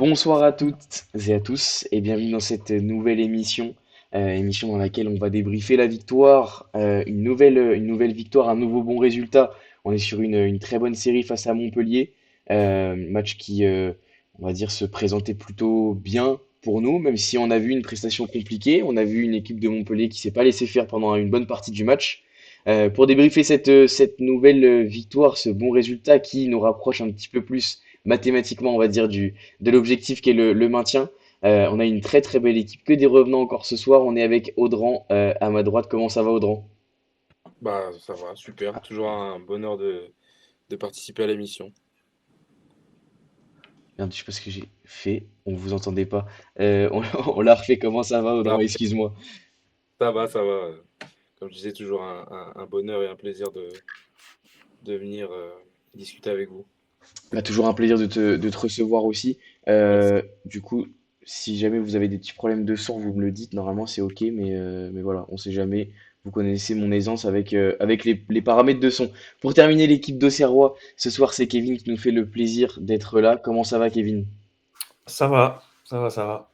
Bonsoir à toutes et à tous et bienvenue dans cette nouvelle émission, émission dans laquelle on va débriefer la victoire, une nouvelle victoire, un nouveau bon résultat. On est sur une très bonne série face à Montpellier, match qui, on va dire, se présentait plutôt bien pour nous, même si on a vu une prestation compliquée. On a vu une équipe de Montpellier qui s'est pas laissé faire pendant une bonne partie du match. Pour débriefer cette nouvelle victoire, ce bon résultat qui nous rapproche un petit peu plus mathématiquement, on va dire, de l'objectif qui est le maintien. On a une très très belle équipe, que des revenants encore ce soir. On est avec Audran à ma droite. Comment ça va, Audran? Bah, ça va, super. Toujours un bonheur de participer à l'émission. Merde, je sais pas ce que j'ai fait. On vous entendait pas. On l'a refait. Comment ça va, Non, Audran? Excuse-moi. ça va, ça va. Comme je disais, toujours un bonheur et un plaisir de venir discuter avec vous. Bah, toujours un plaisir de te recevoir aussi. Merci. Du coup, si jamais vous avez des petits problèmes de son, vous me le dites. Normalement, c'est OK, mais voilà, on sait jamais. Vous connaissez mon aisance avec les paramètres de son. Pour terminer l'équipe d'Auxerrois, ce soir, c'est Kevin qui nous fait le plaisir d'être là. Comment ça va, Kevin? Ça va, ça va, ça va.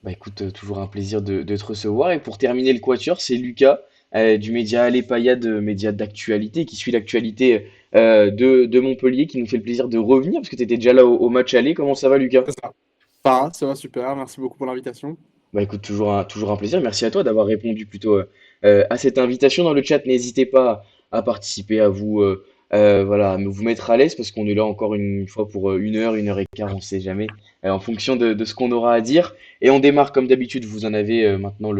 Bah écoute, toujours un plaisir de te recevoir. Et pour terminer le quatuor, c'est Lucas du média Alepayade, média d'actualité, qui suit l'actualité de Montpellier, qui nous fait le plaisir de revenir, parce que tu étais déjà là au match aller. Comment ça va, Lucas? C'est ça. Ça va super. Merci beaucoup pour l'invitation. Bah écoute, toujours un plaisir. Merci à toi d'avoir répondu plutôt à cette invitation dans le chat. N'hésitez pas à participer, à vous, voilà, à vous mettre à l'aise parce qu'on est là encore une fois pour 1 heure et quart, on sait jamais, en fonction de ce qu'on aura à dire. Et on démarre comme d'habitude. Vous en avez maintenant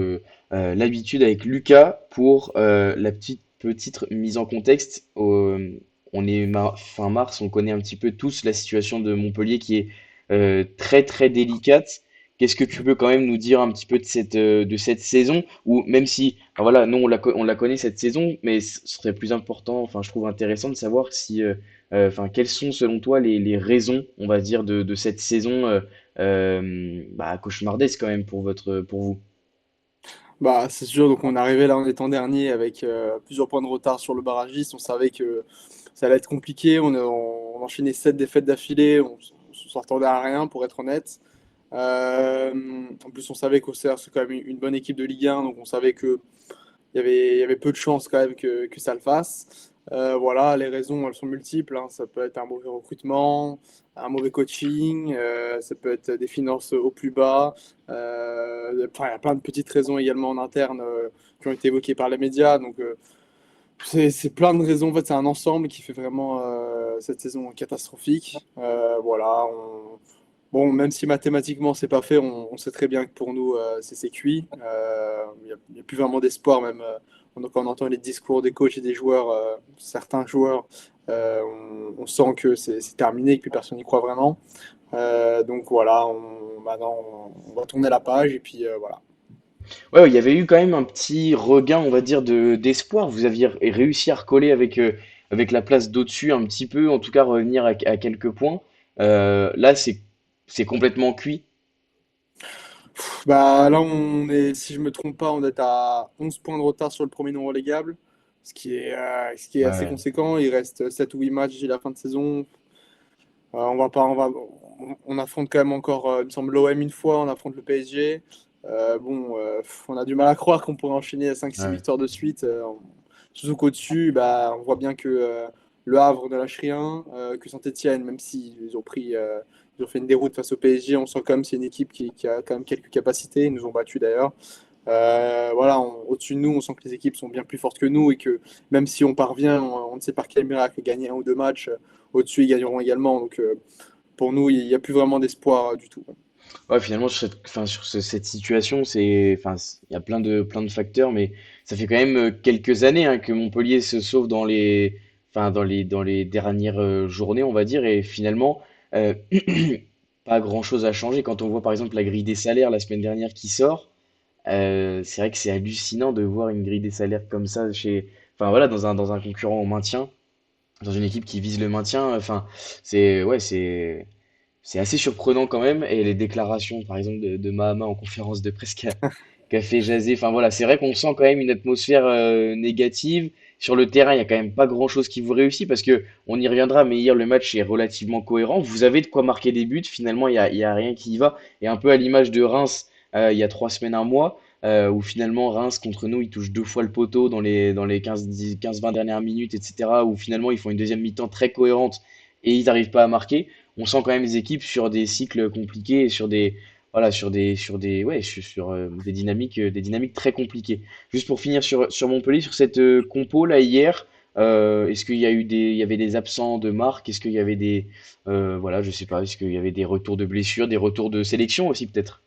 l'habitude avec Lucas pour la petite mise en contexte. On est fin mars, on connaît un petit peu tous la situation de Montpellier qui est très très délicate. Qu'est-ce que tu peux quand même nous dire un petit peu de cette saison? Ou même si, enfin, voilà, nous on la connaît cette saison, mais ce serait plus important, enfin je trouve intéressant de savoir si, enfin quelles sont selon toi les raisons, on va dire, de cette saison bah, cauchemardesque quand même pour vous. Bah, c'est sûr. Donc, on est arrivé là en étant dernier avec plusieurs points de retard sur le barragiste. On savait que ça allait être compliqué. On enchaînait 7 défaites d'affilée. On s'attendait à rien, pour être honnête. En plus, on savait qu'Auxerre, c'est quand même une bonne équipe de Ligue 1. Donc, on savait que il y avait peu de chances quand même que ça le fasse. Voilà, les raisons, elles sont multiples, hein. Ça peut être un mauvais recrutement, un mauvais coaching, ça peut être des finances au plus bas. Enfin, il y a plein de petites raisons également en interne qui ont été évoquées par les médias. Donc, c'est plein de raisons. En fait, c'est un ensemble qui fait vraiment cette saison catastrophique. Voilà. Bon, même si mathématiquement c'est pas fait, on sait très bien que pour nous c'est cuit. Il y a plus vraiment d'espoir même. Quand on entend les discours des coachs et des joueurs, certains joueurs, on sent que c'est terminé et que plus personne n'y croit vraiment. Donc voilà, maintenant on va tourner la page et puis voilà. Ouais, il y avait eu quand même un petit regain, on va dire, d'espoir. Vous aviez réussi à recoller avec la place d'au-dessus un petit peu, en tout cas revenir à quelques points. Là, c'est complètement cuit. Bah là si je me trompe pas, on est à 11 points de retard sur le premier non relégable, ce qui est assez Ouais. conséquent. Il reste 7 ou 8 matchs d'ici la fin de saison. On va pas, on affronte quand même encore, il me semble, l'OM une fois, on affronte le PSG. On a du mal à croire qu'on pourrait enchaîner 5-6 Ouais. victoires de suite. Surtout qu'au-dessus, bah, on voit bien que Le Havre ne lâche rien, que Saint-Etienne, même s'ils ils ont fait une déroute face au PSG, on sent quand même que c'est une équipe qui a quand même quelques capacités. Ils nous ont battus d'ailleurs. Voilà, au-dessus de nous, on sent que les équipes sont bien plus fortes que nous et que même si on parvient, on ne sait par quel miracle, gagner un ou deux matchs, au-dessus, ils gagneront également. Donc, pour nous, il n'y a plus vraiment d'espoir du tout. Ouais, finalement, sur cette situation, il y a plein de facteurs, mais ça fait quand même quelques années hein, que Montpellier se sauve dans les dernières journées, on va dire, et finalement, euh, pas grand-chose a changé. Quand on voit par exemple la grille des salaires la semaine dernière qui sort, c'est vrai que c'est hallucinant de voir une grille des salaires comme ça enfin voilà, dans un concurrent au maintien, dans une équipe qui vise le maintien. Enfin, ouais, c'est assez surprenant quand même. Et les déclarations, par exemple, de Mahama en conférence de presse qui a fait jaser. Enfin voilà, c'est vrai qu'on sent quand même une atmosphère négative. sur le terrain, il y a quand même pas grand-chose qui vous réussit parce que on y reviendra, mais hier le match est relativement cohérent. Vous avez de quoi marquer des buts. Finalement, il y a rien qui y va. Et un peu à l'image de Reims il y a 3 semaines, un mois, où finalement Reims contre nous, il touche 2 fois le poteau dans les 15-20 dernières minutes, etc. Où finalement ils font une deuxième mi-temps très cohérente et ils n'arrivent pas à marquer. On sent quand même les équipes sur des cycles compliqués et sur des voilà, des dynamiques très compliquées. Juste pour finir sur Montpellier, sur cette compo là hier, est-ce qu'il y a eu il y avait des absents de marque? Est-ce qu'il y avait voilà, je sais pas, est-ce qu'il y avait des retours de blessures, des retours de sélection aussi peut-être?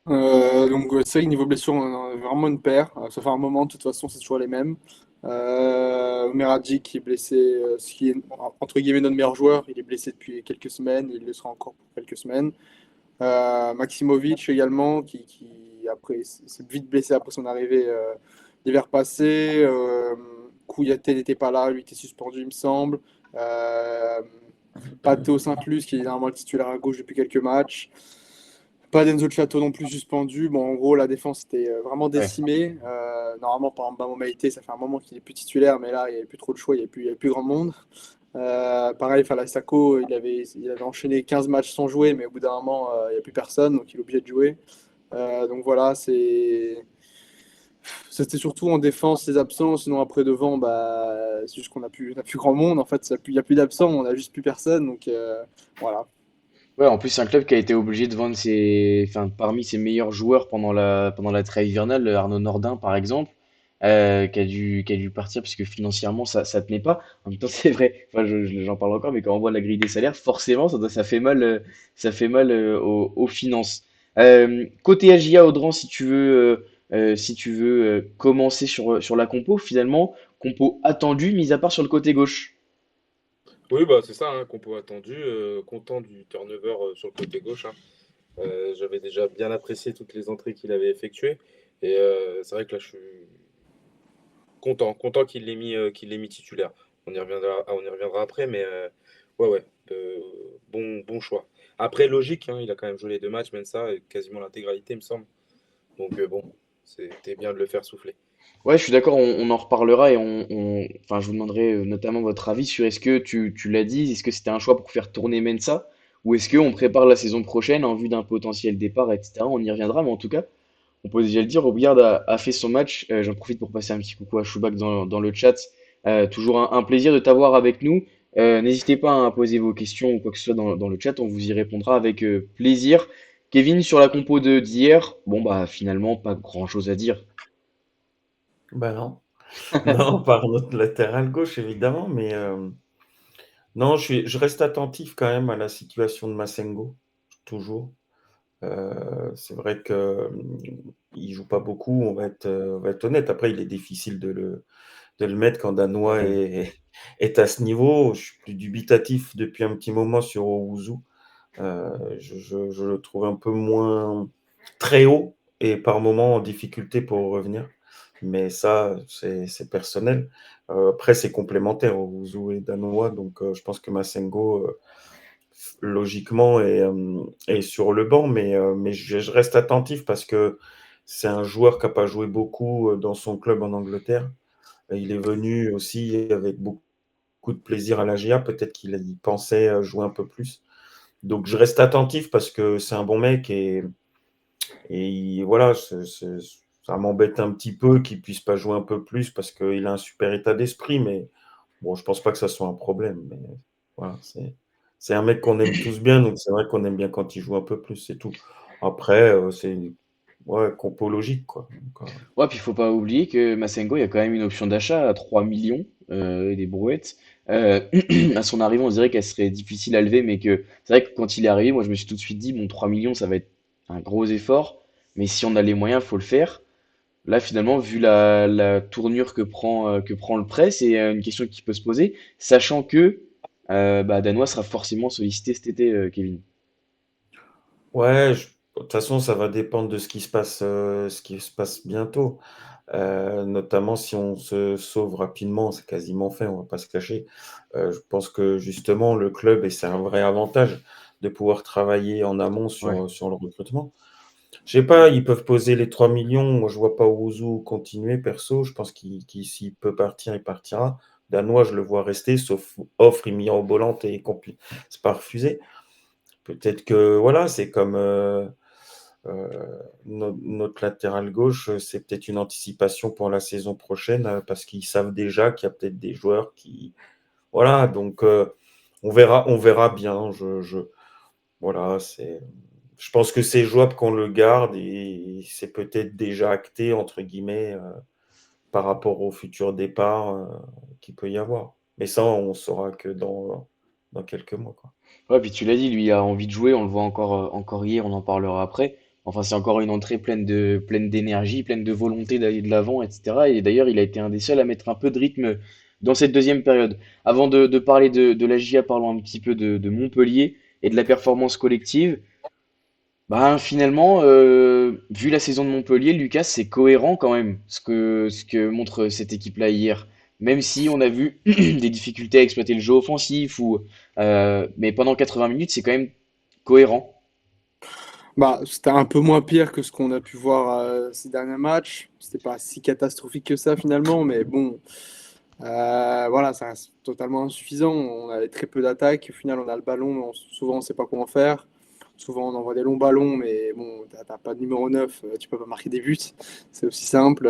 C'est vrai que niveau blessure, on a vraiment une paire. Ça fait un moment, de toute façon, c'est toujours les mêmes. Meradji qui est blessé, ce qui est entre guillemets notre meilleur joueur, il est blessé depuis quelques semaines, il le sera encore pour quelques semaines. Maximovic également, qui après s'est vite blessé après son arrivée l'hiver passé. Kouyaté n'était pas là, lui était suspendu, il me semble. Euh, Pathé Saint-Luz, qui est normalement le titulaire à gauche depuis quelques matchs. Pas d'Enzo de Château non plus suspendu. Bon, en gros, la défense était vraiment Ouais. décimée. Normalement, par exemple, Bamo Maïté, ça fait un moment qu'il est plus titulaire, mais là, il n'y avait plus trop de choix, il y avait plus grand monde. Pareil, Fala Sako, il avait enchaîné 15 matchs sans jouer, mais au bout d'un moment, il n'y a plus personne, donc il est obligé de jouer. Donc voilà, c'était surtout en défense les absents, sinon après devant, bah, c'est juste on a plus grand monde. En fait, il n'y a plus d'absents, on a juste plus personne. Donc voilà. Ouais, en plus, c'est un club qui a été obligé de vendre enfin, parmi ses meilleurs joueurs pendant la trêve hivernale, Arnaud Nordin, par exemple, qui a dû partir parce que financièrement, ça tenait pas. En même temps, c'est vrai, enfin, j'en parle encore, mais quand on voit la grille des salaires, forcément, ça fait mal aux finances. Côté AJA, Audran, si tu veux commencer sur la compo, finalement, compo attendue, mis à part sur le côté gauche. Oui, bah, c'est ça, hein, compo attendu. Content du turnover sur le côté gauche, hein. J'avais déjà bien apprécié toutes les entrées qu'il avait effectuées. Et c'est vrai que là, je suis content qu'il l'ait mis titulaire. On y reviendra après, mais ouais, ouais, bon choix. Après, logique, hein, il a quand même joué les 2 matchs, même ça, et quasiment l'intégralité, il me semble. Donc bon, c'était bien de le faire souffler. Ouais, je suis d'accord, on en reparlera et enfin, je vous demanderai notamment votre avis sur est-ce que tu l'as dit, est-ce que c'était un choix pour faire tourner Mensa ou est-ce qu'on prépare la saison prochaine en vue d'un potentiel départ, etc. On y reviendra, mais en tout cas, on peut déjà le dire, Obliard a fait son match. J'en profite pour passer un petit coucou à Choubac dans le chat. Toujours un plaisir de t'avoir avec nous. N'hésitez pas hein, à poser vos questions ou quoi que ce soit dans le chat, on vous y répondra avec plaisir. Kevin, sur la compo d'hier, bon bah finalement pas grand-chose à dire. Bah non. Non, par notre latéral gauche, évidemment, mais non, je reste attentif quand même à la situation de Massengo, toujours. C'est vrai que il joue pas beaucoup, on va être honnête. Après, il est difficile de le mettre quand Danois Ouais. est à ce niveau. Je suis plus dubitatif depuis un petit moment sur Owuzu. Je le trouve un peu moins très haut et par moments en difficulté pour revenir. Mais ça, c'est personnel. Après, c'est complémentaire, Owuzu et Danois. Donc, je pense que Massengo, logiquement, est sur le banc. Mais je reste attentif parce que c'est un joueur qui n'a pas joué beaucoup dans son club en Angleterre. Il est venu aussi avec beaucoup de plaisir à la GIA. Peut-être qu'il y pensait jouer un peu plus. Donc je reste attentif parce que c'est un bon mec et voilà, ça m'embête un petit peu qu'il puisse pas jouer un peu plus parce qu'il a un super état d'esprit, mais bon, je pense pas que ça soit un problème. Mais voilà, c'est un mec qu'on aime tous bien, donc c'est vrai qu'on aime bien quand il joue un peu plus, c'est tout. Après, c'est ouais, compo logique, quoi. Donc, Ouais, puis il faut pas oublier que Massengo, il y a quand même une option d'achat à 3 millions et des brouettes. Euh, à son arrivée, on dirait qu'elle serait difficile à lever, mais que c'est vrai que quand il est arrivé, moi je me suis tout de suite dit, bon, 3 millions, ça va être un gros effort, mais si on a les moyens, il faut le faire. Là, finalement, vu la tournure que prend le prêt, c'est une question qui peut se poser, sachant que bah, Danois sera forcément sollicité cet été, Kevin. ouais, de toute façon, ça va dépendre de ce qui se passe bientôt. Notamment si on se sauve rapidement, c'est quasiment fait, on va pas se cacher. Je pense que justement le club, et c'est un vrai avantage, de pouvoir travailler en amont Ouais. sur le recrutement. Je sais pas, ils peuvent poser les 3 millions. Moi, je vois pas Ouzou continuer, perso. Je pense s'il peut partir, il partira. Danois, je le vois rester, sauf offre mirobolante et c'est pas refusé. Peut-être que, voilà, c'est comme notre latéral gauche, c'est peut-être une anticipation pour la saison prochaine, parce qu'ils savent déjà qu'il y a peut-être des joueurs qui. Voilà, donc on verra bien. Voilà, je pense que c'est jouable qu'on le garde et c'est peut-être déjà acté, entre guillemets, par rapport au futur départ qu'il peut y avoir. Mais ça, on saura que dans quelques mois, quoi. Ouais, puis tu l'as dit, lui a envie de jouer, on le voit encore hier, on en parlera après. Enfin, c'est encore une entrée pleine d'énergie, pleine de volonté d'aller de l'avant, etc. Et d'ailleurs, il a été un des seuls à mettre un peu de rythme dans cette deuxième période. Avant de parler de la JA, parlons un petit peu de Montpellier et de la performance collective. Bah, finalement, vu la saison de Montpellier, Lucas, c'est cohérent quand même ce que montre cette équipe-là hier. Même si on a vu des difficultés à exploiter le jeu offensif, mais pendant 80 minutes, c'est quand même cohérent. Bah, c'était un peu moins pire que ce qu'on a pu voir ces derniers matchs. C'était pas si catastrophique que ça finalement, mais bon, voilà, ça reste totalement insuffisant. On avait très peu d'attaques. Au final, on a le ballon, mais souvent on sait pas comment faire. Souvent, on envoie des longs ballons, mais bon, t'as pas de numéro 9, tu peux pas marquer des buts. C'est aussi simple.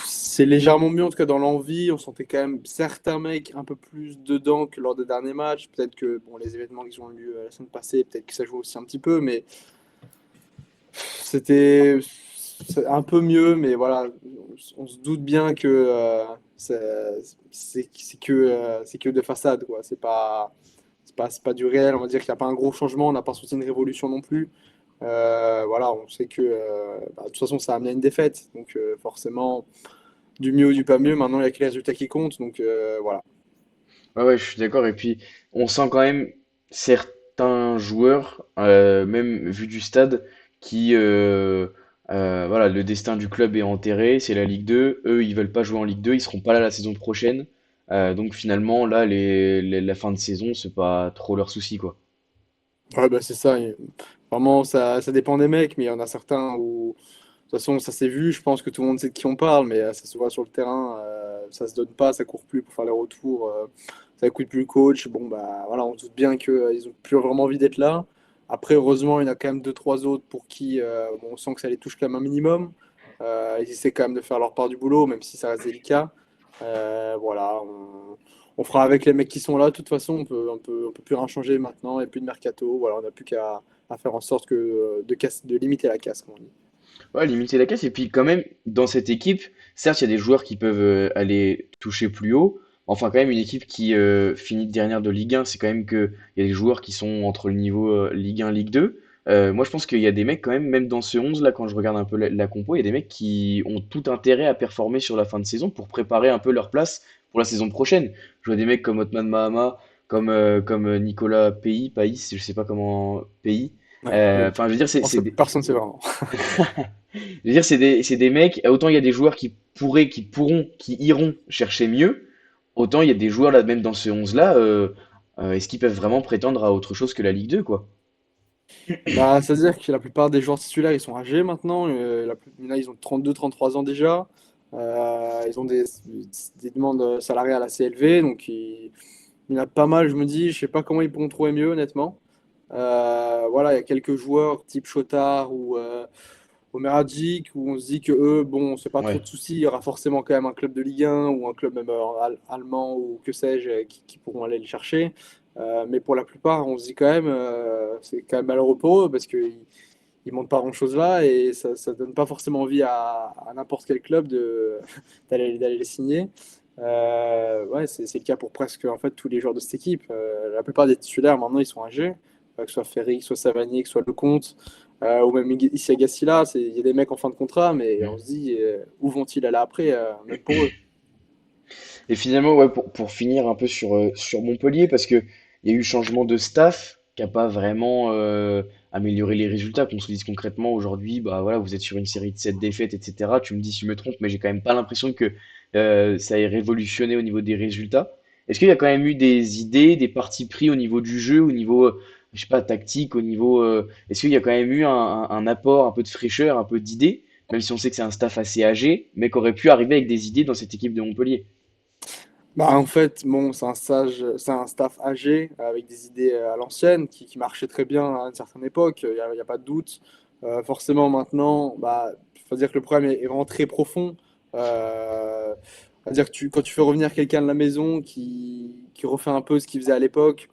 C'est légèrement mieux, en tout cas dans l'envie. On sentait quand même certains mecs un peu plus dedans que lors des derniers matchs. Peut-être que bon, les événements qui ont eu lieu la semaine passée, peut-être que ça joue aussi un petit peu, mais c'était un peu mieux. Mais voilà, on se doute bien que c'est que de façade, quoi. C'est pas du réel. On va dire qu'il n'y a pas un gros changement. On n'a pas sorti une révolution non plus. Voilà, on sait que de toute façon, ça a amené à une défaite. Donc forcément du mieux ou du pas mieux. Maintenant, il n'y a que les résultats qui comptent. Donc voilà. Ouais, ouais, je suis d'accord. Et puis, on sent quand même certains joueurs, même vu du stade, voilà, le destin du club est enterré, c'est la Ligue 2. Eux, ils veulent pas jouer en Ligue 2, ils seront pas là la saison prochaine. Donc finalement, là, la fin de saison, c'est pas trop leur souci, quoi. Ouais, bah, c'est ça. Vraiment, ça dépend des mecs, mais il y en a certains où, de toute façon, ça s'est vu. Je pense que tout le monde sait de qui on parle, mais ça se voit sur le terrain. Ça se donne pas, ça court plus pour faire les retours. Ça écoute plus le coach. Bon, bah voilà, on se doute bien qu'ils ont plus vraiment envie d'être là. Après, heureusement, il y en a quand même deux, trois autres pour qui bon, on sent que ça les touche quand même un minimum. Ils essaient quand même de faire leur part du boulot, même si ça reste délicat. Voilà, on fera avec les mecs qui sont là. De toute façon, on peut plus rien changer maintenant. Il n'y a plus de mercato. Voilà, on n'a plus qu'à à faire en sorte de limiter la casse, comme on dit. Ouais, limiter la casse. Et puis quand même, dans cette équipe, certes, il y a des joueurs qui peuvent aller toucher plus haut. Enfin, quand même, une équipe qui finit dernière de Ligue 1, c'est quand même que il y a des joueurs qui sont entre le niveau Ligue 1, Ligue 2. Moi, je pense qu'il y a des mecs quand même, même dans ce 11 là, quand je regarde un peu la compo, il y a des mecs qui ont tout intérêt à performer sur la fin de saison pour préparer un peu leur place pour la saison prochaine. Je vois des mecs comme Otman Mahama, comme Nicolas Pays, je sais pas comment, Pays. Ouais, mais Enfin, je veux dire, personne ne sait vraiment. je veux dire, c'est des mecs, autant il y a des joueurs qui pourraient, qui pourront, qui iront chercher mieux, autant il y a des joueurs là, même dans ce 11-là, est-ce qu'ils peuvent vraiment prétendre à autre chose que la Ligue 2, quoi? Bah, c'est-à-dire que la plupart des joueurs titulaires, ils sont âgés maintenant. Il y en a, ils ont 32, 33 ans déjà. Ils ont des demandes salariales assez élevées. Donc, il y en a pas mal, je me dis. Je sais pas comment ils pourront trouver mieux, honnêtement. Voilà, il y a quelques joueurs type Chotard ou Meradjic où on se dit que eux, bon, c'est pas trop Ouais. de soucis. Il y aura forcément quand même un club de Ligue 1 ou un club même allemand ou que sais-je qui pourront aller le chercher. Mais pour la plupart, on se dit quand même, c'est quand même malheureux pour eux parce qu'ils ne montrent pas grand-chose là et ça donne pas forcément envie à n'importe quel club d'aller les signer. Ouais, c'est le cas pour presque en fait, tous les joueurs de cette équipe. La plupart des titulaires maintenant ils sont âgés, que ce soit Ferry, que ce soit Savanier, que ce soit Lecomte, ou même Issa Gassila. Il y a des mecs en fin de contrat, mais on se dit où vont-ils aller après, même pour eux. Et finalement, ouais, pour finir un peu sur Montpellier, parce que il y a eu changement de staff qui n'a pas vraiment amélioré les résultats. Qu'on se dise concrètement, aujourd'hui, bah voilà, vous êtes sur une série de 7 défaites, etc. Tu me dis si je me trompe, mais j'ai quand même pas l'impression que ça ait révolutionné au niveau des résultats. Est-ce qu'il y a quand même eu des idées, des partis pris au niveau du jeu, au niveau je sais pas, tactique, au niveau, est-ce qu'il y a quand même eu un apport, un peu de fraîcheur, un peu d'idées, même si on sait que c'est un staff assez âgé, mais qui aurait pu arriver avec des idées dans cette équipe de Montpellier? Bah, en fait, bon, c'est un staff âgé avec des idées à l'ancienne qui marchaient très bien à une certaine époque, y a pas de doute. Forcément, maintenant, bah, faut dire que le problème est vraiment très profond. Euh, C'est-à-dire que quand tu fais revenir quelqu'un de la maison qui refait un peu ce qu'il faisait à l'époque,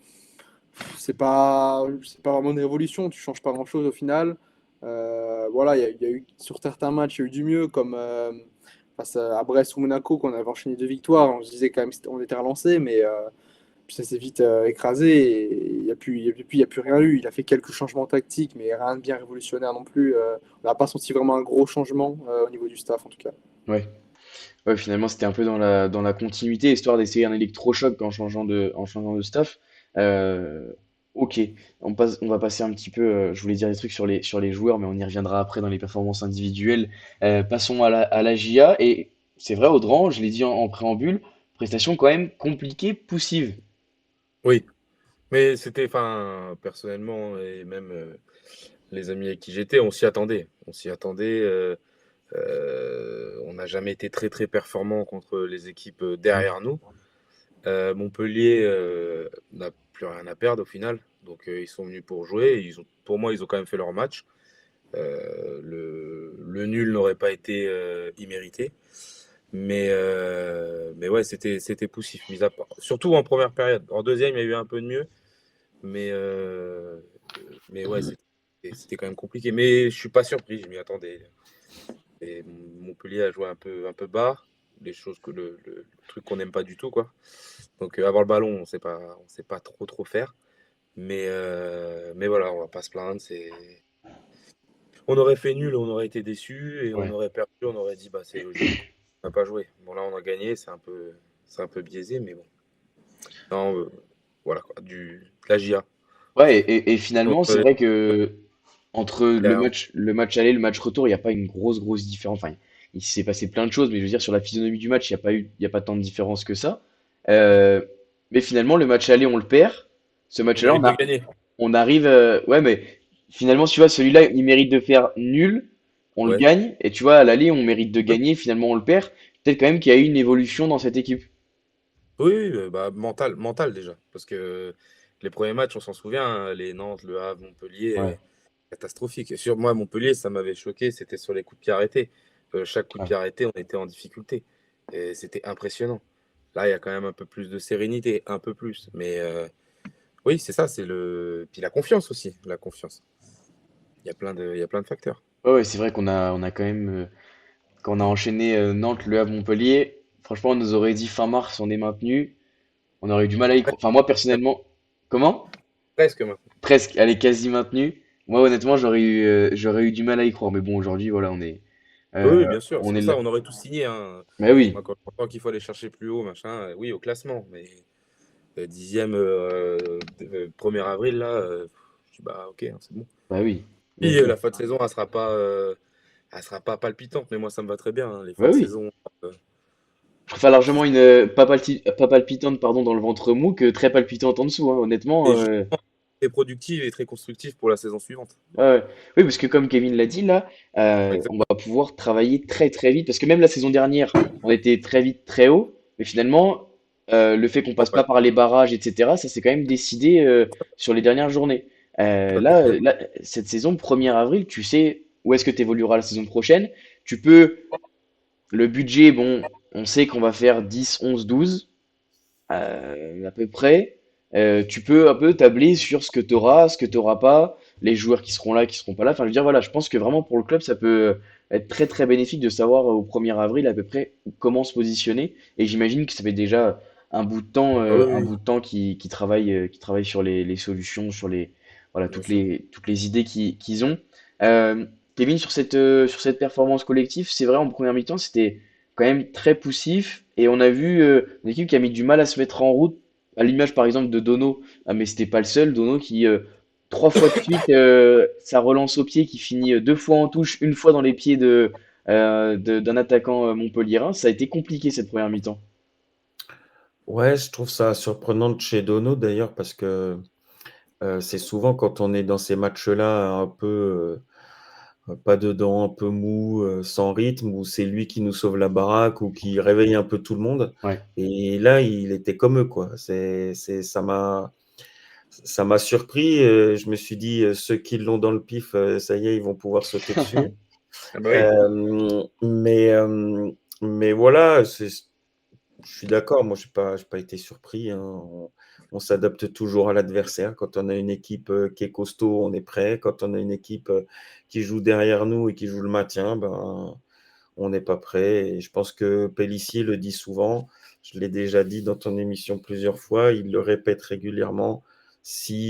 c'est pas vraiment une révolution, tu changes pas grand-chose au final. Voilà, il y a eu sur certains matchs, il y a eu du mieux, comme face à Brest ou Monaco, qu'on avait enchaîné 2 victoires. On se disait quand même qu'on était relancé, mais puis ça s'est vite écrasé et il y a plus rien eu. Il a fait quelques changements tactiques, mais rien de bien révolutionnaire non plus. On n'a pas senti vraiment un gros changement au niveau du staff, en tout cas. Ouais. Ouais, finalement, c'était un peu dans la continuité, histoire d'essayer un électrochoc en changeant de staff. Euh, ok, on va passer un petit peu, je voulais dire des trucs sur les joueurs, mais on y reviendra après dans les performances individuelles. Passons à la GIA, et c'est vrai, Audran, je l'ai dit en préambule, prestation quand même compliquée, poussive. Oui, mais c'était, enfin, personnellement, et même les amis avec qui j'étais, on s'y attendait. On s'y attendait. On n'a jamais été très très performant contre les équipes derrière nous. Montpellier n'a plus rien à perdre au final. Donc ils sont venus pour jouer. Pour moi, ils ont quand même fait leur match. Le nul n'aurait pas été immérité. Mais ouais, c'était poussif. Surtout en première période. En deuxième, il y a eu un peu de mieux. Mais, euh, mais ouais, c'était quand même compliqué. Mais je suis pas surpris, je m'y attendais. Et Montpellier a joué un peu bas, les choses le truc qu'on n'aime pas du tout, quoi. Donc avoir le ballon, on sait pas trop faire. Mais voilà, on va pas se plaindre. On aurait fait nul, on aurait été déçu, et on Ouais. aurait perdu, on aurait dit bah c'est logique, on n'a pas joué. Bon là on a gagné, c'est un peu biaisé, mais bon. Non, voilà quoi, de la GIA. Ouais, et finalement, Contre c'est les- vrai que entre derrière. le match aller, le match retour, il n'y a pas une grosse différence. Enfin, il s'est passé plein de choses, mais je veux dire, sur la physionomie du match, il y a pas tant de différence que ça. Euh, mais finalement, le match aller, on le perd. Ce On match-là, mérite de gagner. on arrive. Ouais, mais finalement, tu vois, celui-là, il mérite de faire nul. On le Ouais. gagne. Et tu vois, à l'aller, on mérite de gagner. Finalement, on le perd. Peut-être quand même qu'il y a eu une évolution dans cette équipe. Oui, oui, bah, mental déjà. Parce que les premiers matchs, on s'en souvient, hein, les Nantes, Le Havre, Montpellier, Ouais. catastrophique. Et sur moi, Montpellier, ça m'avait choqué, c'était sur les coups de pied arrêtés. Chaque coup de Ouais. pied arrêté, on était en difficulté. Et c'était impressionnant. Là, il y a quand même un peu plus de sérénité, un peu plus. Mais oui, c'est ça, c'est le. Puis la confiance aussi, la confiance. Il y a plein de facteurs. Ouais, ouais, c'est vrai on a quand même. Quand on a enchaîné Nantes, Le Havre, Montpellier, franchement, on nous aurait dit fin mars, on est maintenu. On aurait eu du mal à y croire. Enfin, moi, personnellement, comment? Presque maintenant. Presque, elle est quasi maintenue. Moi, honnêtement, j'aurais eu du mal à y croire. Mais bon, aujourd'hui, voilà, Oui, oui, bien sûr. on C'est est pour là. ça on aurait tout signé, hein. Mais oui, Moi, quand j'entends qu'il faut aller chercher plus haut, machin, oui, au classement. Mais 10e 1er avril, là, je dis bah ok, hein, c'est bon. bah oui, bien Puis sûr. la fin de saison, elle sera pas palpitante, mais moi ça me va très bien, hein, les fins Bah de oui. saison. Je préfère largement une pas palpitante, pardon, dans le ventre mou que très palpitante en dessous, hein. Honnêtement, Et justement, très productive et très constructive pour la saison suivante. ouais, ouais. Oui, parce que comme Kevin l'a dit là, on Exact. va pouvoir travailler très vite. Parce que même la saison dernière, on était très vite très haut, mais finalement, le fait qu'on passe pas Ouais, par les barrages, etc., ça s'est quand même décidé sur les dernières journées. complètement. Là, cette saison, 1er avril, tu sais où est-ce que tu évolueras la saison prochaine. Tu peux, le budget, bon, on sait qu'on va faire 10, 11, 12 à peu près. Tu peux un peu tabler sur ce que tu auras, ce que tu n'auras pas, les joueurs qui seront là, qui seront pas là. Enfin, je veux dire, voilà, je pense que vraiment pour le club, ça peut être très bénéfique de savoir au 1er avril à peu près comment se positionner. Et j'imagine que ça fait déjà Ah oui, un oui, bout de temps qu'ils travaillent sur les solutions, sur voilà, bien sûr. toutes les idées qu'ils ont. Kevin, sur cette performance collective, c'est vrai, en première mi-temps, c'était quand même très poussif. Et on a vu une équipe qui a mis du mal à se mettre en route, à l'image par exemple de Dono. Ah, mais c'était pas le seul. Dono qui, 3 fois de suite, sa relance au pied qui finit 2 fois en touche, une fois dans les pieds d'un attaquant montpelliérain. Ça a été compliqué cette première mi-temps. Ouais, je trouve ça surprenant de chez Dono d'ailleurs parce que C'est souvent quand on est dans ces matchs-là un peu pas dedans, un peu mou, sans rythme, où c'est lui qui nous sauve la baraque ou qui réveille un peu tout le monde. Ouais. Et là, il était comme eux, quoi. Ça m'a surpris. Je me suis dit, ceux qui l'ont dans le pif, ça y est, ils vont pouvoir sauter dessus. Ah bah oui. Euh, mais, euh, mais voilà, je suis d'accord. Moi, j'ai pas été surpris, hein. On s'adapte toujours à l'adversaire. Quand on a une équipe qui est costaud, on est prêt. Quand on a une équipe qui joue derrière nous et qui joue le maintien, ben, on n'est pas prêt. Et je pense que Pélissier le dit souvent. Je l'ai déjà dit dans ton émission plusieurs fois. Il le répète régulièrement. Si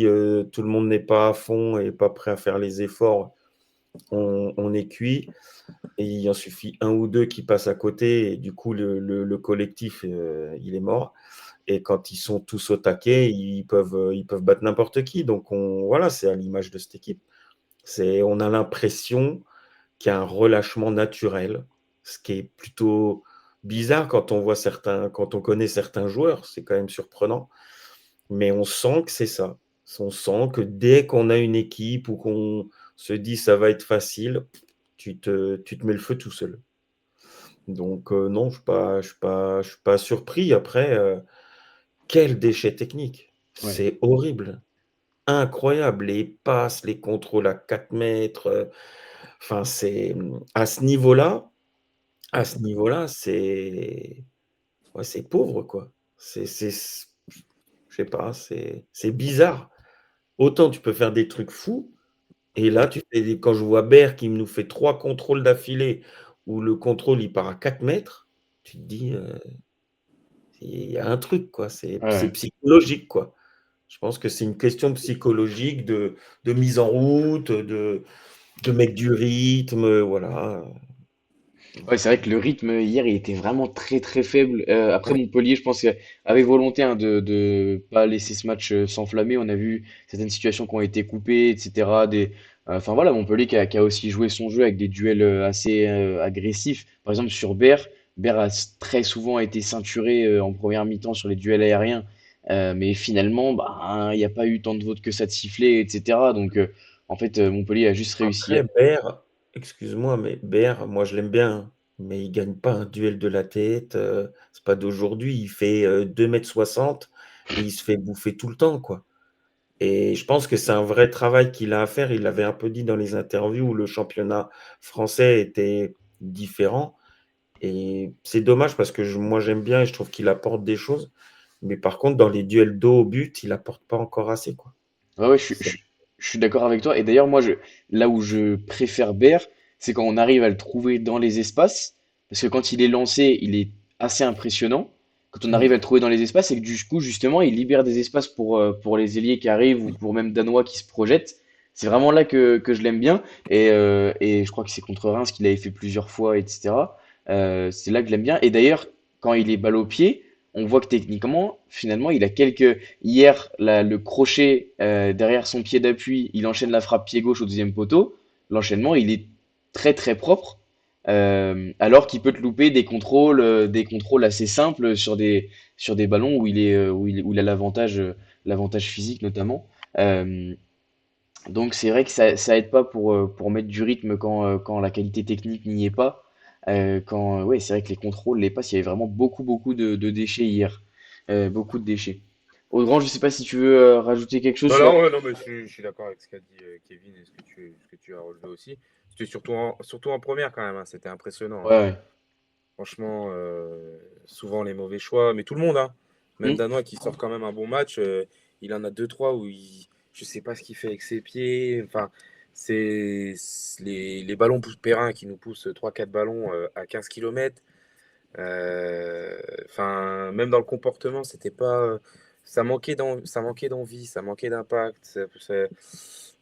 tout le monde n'est pas à fond et pas prêt à faire les efforts, on est cuit. Et il en suffit un ou deux qui passent à côté, et du coup, le collectif, il est mort. Et quand ils sont tous au taquet, ils peuvent battre n'importe qui. Donc, voilà, c'est à l'image de cette équipe. On a l'impression qu'il y a un relâchement naturel, ce qui est plutôt bizarre quand on connaît certains joueurs. C'est quand même surprenant. Mais on sent que c'est ça. On sent que dès qu'on a une équipe ou qu'on se dit ça va être facile, tu te mets le feu tout seul. Donc, non, je suis pas surpris. Après, quel déchet technique! Ouais. C'est horrible, incroyable. Les passes, les contrôles à 4 mètres. Enfin, à ce niveau-là, ouais, c'est pauvre, quoi. Je sais pas, c'est bizarre. Autant tu peux faire des trucs fous, et là, quand je vois Baer qui nous fait 3 contrôles d'affilée, où le contrôle il part à 4 mètres, tu te dis, il y a un truc, quoi. Ouais, C'est ouais. psychologique, quoi. Je pense que c'est une question psychologique de mise en route, de mettre du rythme, voilà. Ouais, c'est vrai que le rythme hier, il était vraiment très très faible. Après Ouais, Montpellier, je pense avait volonté hein, de pas laisser ce match s'enflammer. On a vu certaines situations qui ont été coupées, etc. Enfin voilà, Montpellier qui a aussi joué son jeu avec des duels assez agressifs. Par exemple sur Ber a très souvent été ceinturé en première mi-temps sur les duels aériens. Mais finalement, bah, hein, il n'y a pas eu tant de votes que ça de siffler, etc. Donc en fait, Montpellier a juste réussi. après Baer, excuse-moi, mais Baer, moi je l'aime bien, hein, mais il gagne pas un duel de la tête, c'est pas d'aujourd'hui. Il fait, 2,60 m et il se fait bouffer tout le temps, quoi. Et je pense que c'est un vrai travail qu'il a à faire. Il l'avait un peu dit dans les interviews où le championnat français était différent. Et c'est dommage parce que moi j'aime bien et je trouve qu'il apporte des choses. Mais par contre, dans les duels dos au but, il apporte pas encore assez, quoi. Ouais, ouais, C'est- je suis d'accord avec toi. Et d'ailleurs, là où je préfère Baer, c'est quand on arrive à le trouver dans les espaces. Parce que quand il est lancé, il est assez impressionnant. Quand on arrive Mm. à le trouver dans les espaces, et que du coup, justement, il libère des espaces pour les ailiers qui arrivent ou pour même Danois qui se projettent. C'est vraiment là que je l'aime bien. Et je crois que c'est contre Reims qu'il avait fait plusieurs fois, etc. C'est là que je l'aime bien. Et d'ailleurs, quand il est balle au pied, on voit que techniquement, finalement, il a quelques. Hier, le crochet derrière son pied d'appui, il enchaîne la frappe pied gauche au deuxième poteau. L'enchaînement, il est très très propre, alors qu'il peut te louper des contrôles assez simples sur des ballons où il a l'avantage physique notamment. Euh, donc c'est vrai que ça aide pas pour mettre du rythme quand la qualité technique n'y est pas. Ouais, c'est vrai que les contrôles, les passes, il y avait vraiment beaucoup de déchets hier. Beaucoup de déchets. Augrand, je sais pas si tu veux rajouter quelque chose Non, sur. non, ouais, non, mais je suis d'accord avec ce qu'a dit Kevin et ce que tu as relevé aussi. C'était surtout en première quand même, hein, c'était impressionnant, Ouais, hein. ouais. Franchement, souvent les mauvais choix, mais tout le monde, hein. Même Hmm. Danois qui sort quand même un bon match, il en a deux, trois où je sais pas ce qu'il fait avec ses pieds. Enfin, c'est les ballons pousse-périn qui nous poussent trois quatre ballons à 15 km. Enfin, même dans le comportement, c'était pas. Ça manquait d'envie, ça manquait d'impact.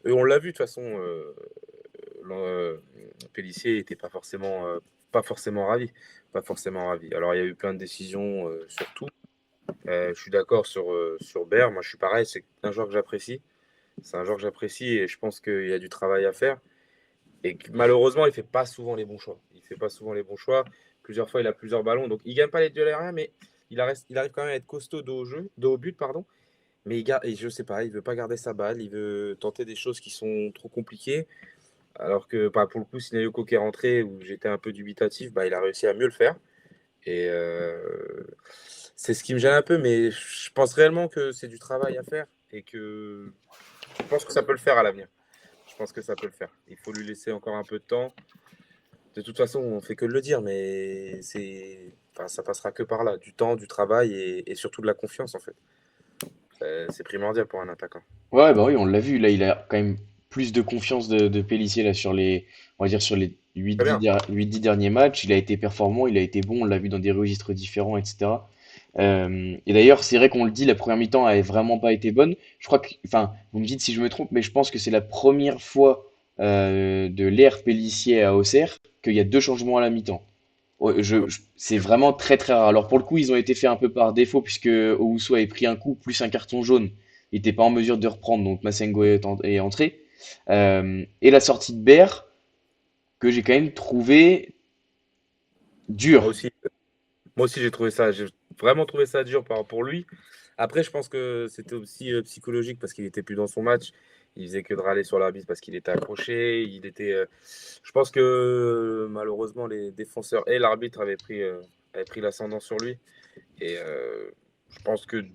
On l'a vu de toute façon. Pélissier n'était pas forcément ravi, pas forcément ravi. Alors il y a eu plein de décisions sur tout. Je suis d'accord sur Baer. Moi, je suis pareil. C'est un joueur que j'apprécie. C'est un joueur que j'apprécie et je pense qu'il y a du travail à faire. Et que, malheureusement, il fait pas souvent les bons choix. Il fait pas souvent les bons choix. Plusieurs fois, il a plusieurs ballons. Donc, il gagne pas les duels aériens, mais il arrive quand même à être costaud dos au but, pardon. mais et je sais pas, il veut pas garder sa balle, il veut tenter des choses qui sont trop compliquées. Alors que bah, pour le coup, Sinayoko qui est rentré, où j'étais un peu dubitatif, bah, il a réussi à mieux le faire. Et c'est ce qui me gêne un peu, mais je pense réellement que c'est du travail à faire et que je pense que ça peut le faire à l'avenir. Je pense que ça peut le faire. Il faut lui laisser encore un peu de temps. De toute façon, on fait que de le dire, mais enfin, ça passera que par là. Du temps, du travail et surtout de la confiance, en fait. C'est primordial pour un attaquant. Ouais, bah oui, on l'a vu. Là, il a quand même plus de confiance de Pélissier là, on va dire sur les Très bien. 8-10 derniers matchs. Il a été performant, il a été bon, on l'a vu dans des registres différents, etc. Et d'ailleurs, c'est vrai qu'on le dit, la première mi-temps a vraiment pas été bonne. Je crois que, enfin, vous me dites si je me trompe, mais je pense que c'est la première fois de l'ère Pélissier à Auxerre qu'il y a deux changements à la mi-temps. Ouais, c'est vraiment très très rare. Alors pour le coup, ils ont été faits un peu par défaut puisque Owusu avait pris un coup plus un carton jaune. Il n'était pas en mesure de reprendre, donc Massengo est entré. Et la sortie de Baer, que j'ai quand même trouvé Moi dure. aussi, j'ai vraiment trouvé ça dur pour lui. Après, je pense que c'était aussi psychologique parce qu'il était plus dans son match. Il faisait que de râler sur l'arbitre parce qu'il était accroché. Je pense que malheureusement, les défenseurs et l'arbitre avaient pris l'ascendant sur lui. Et je pense que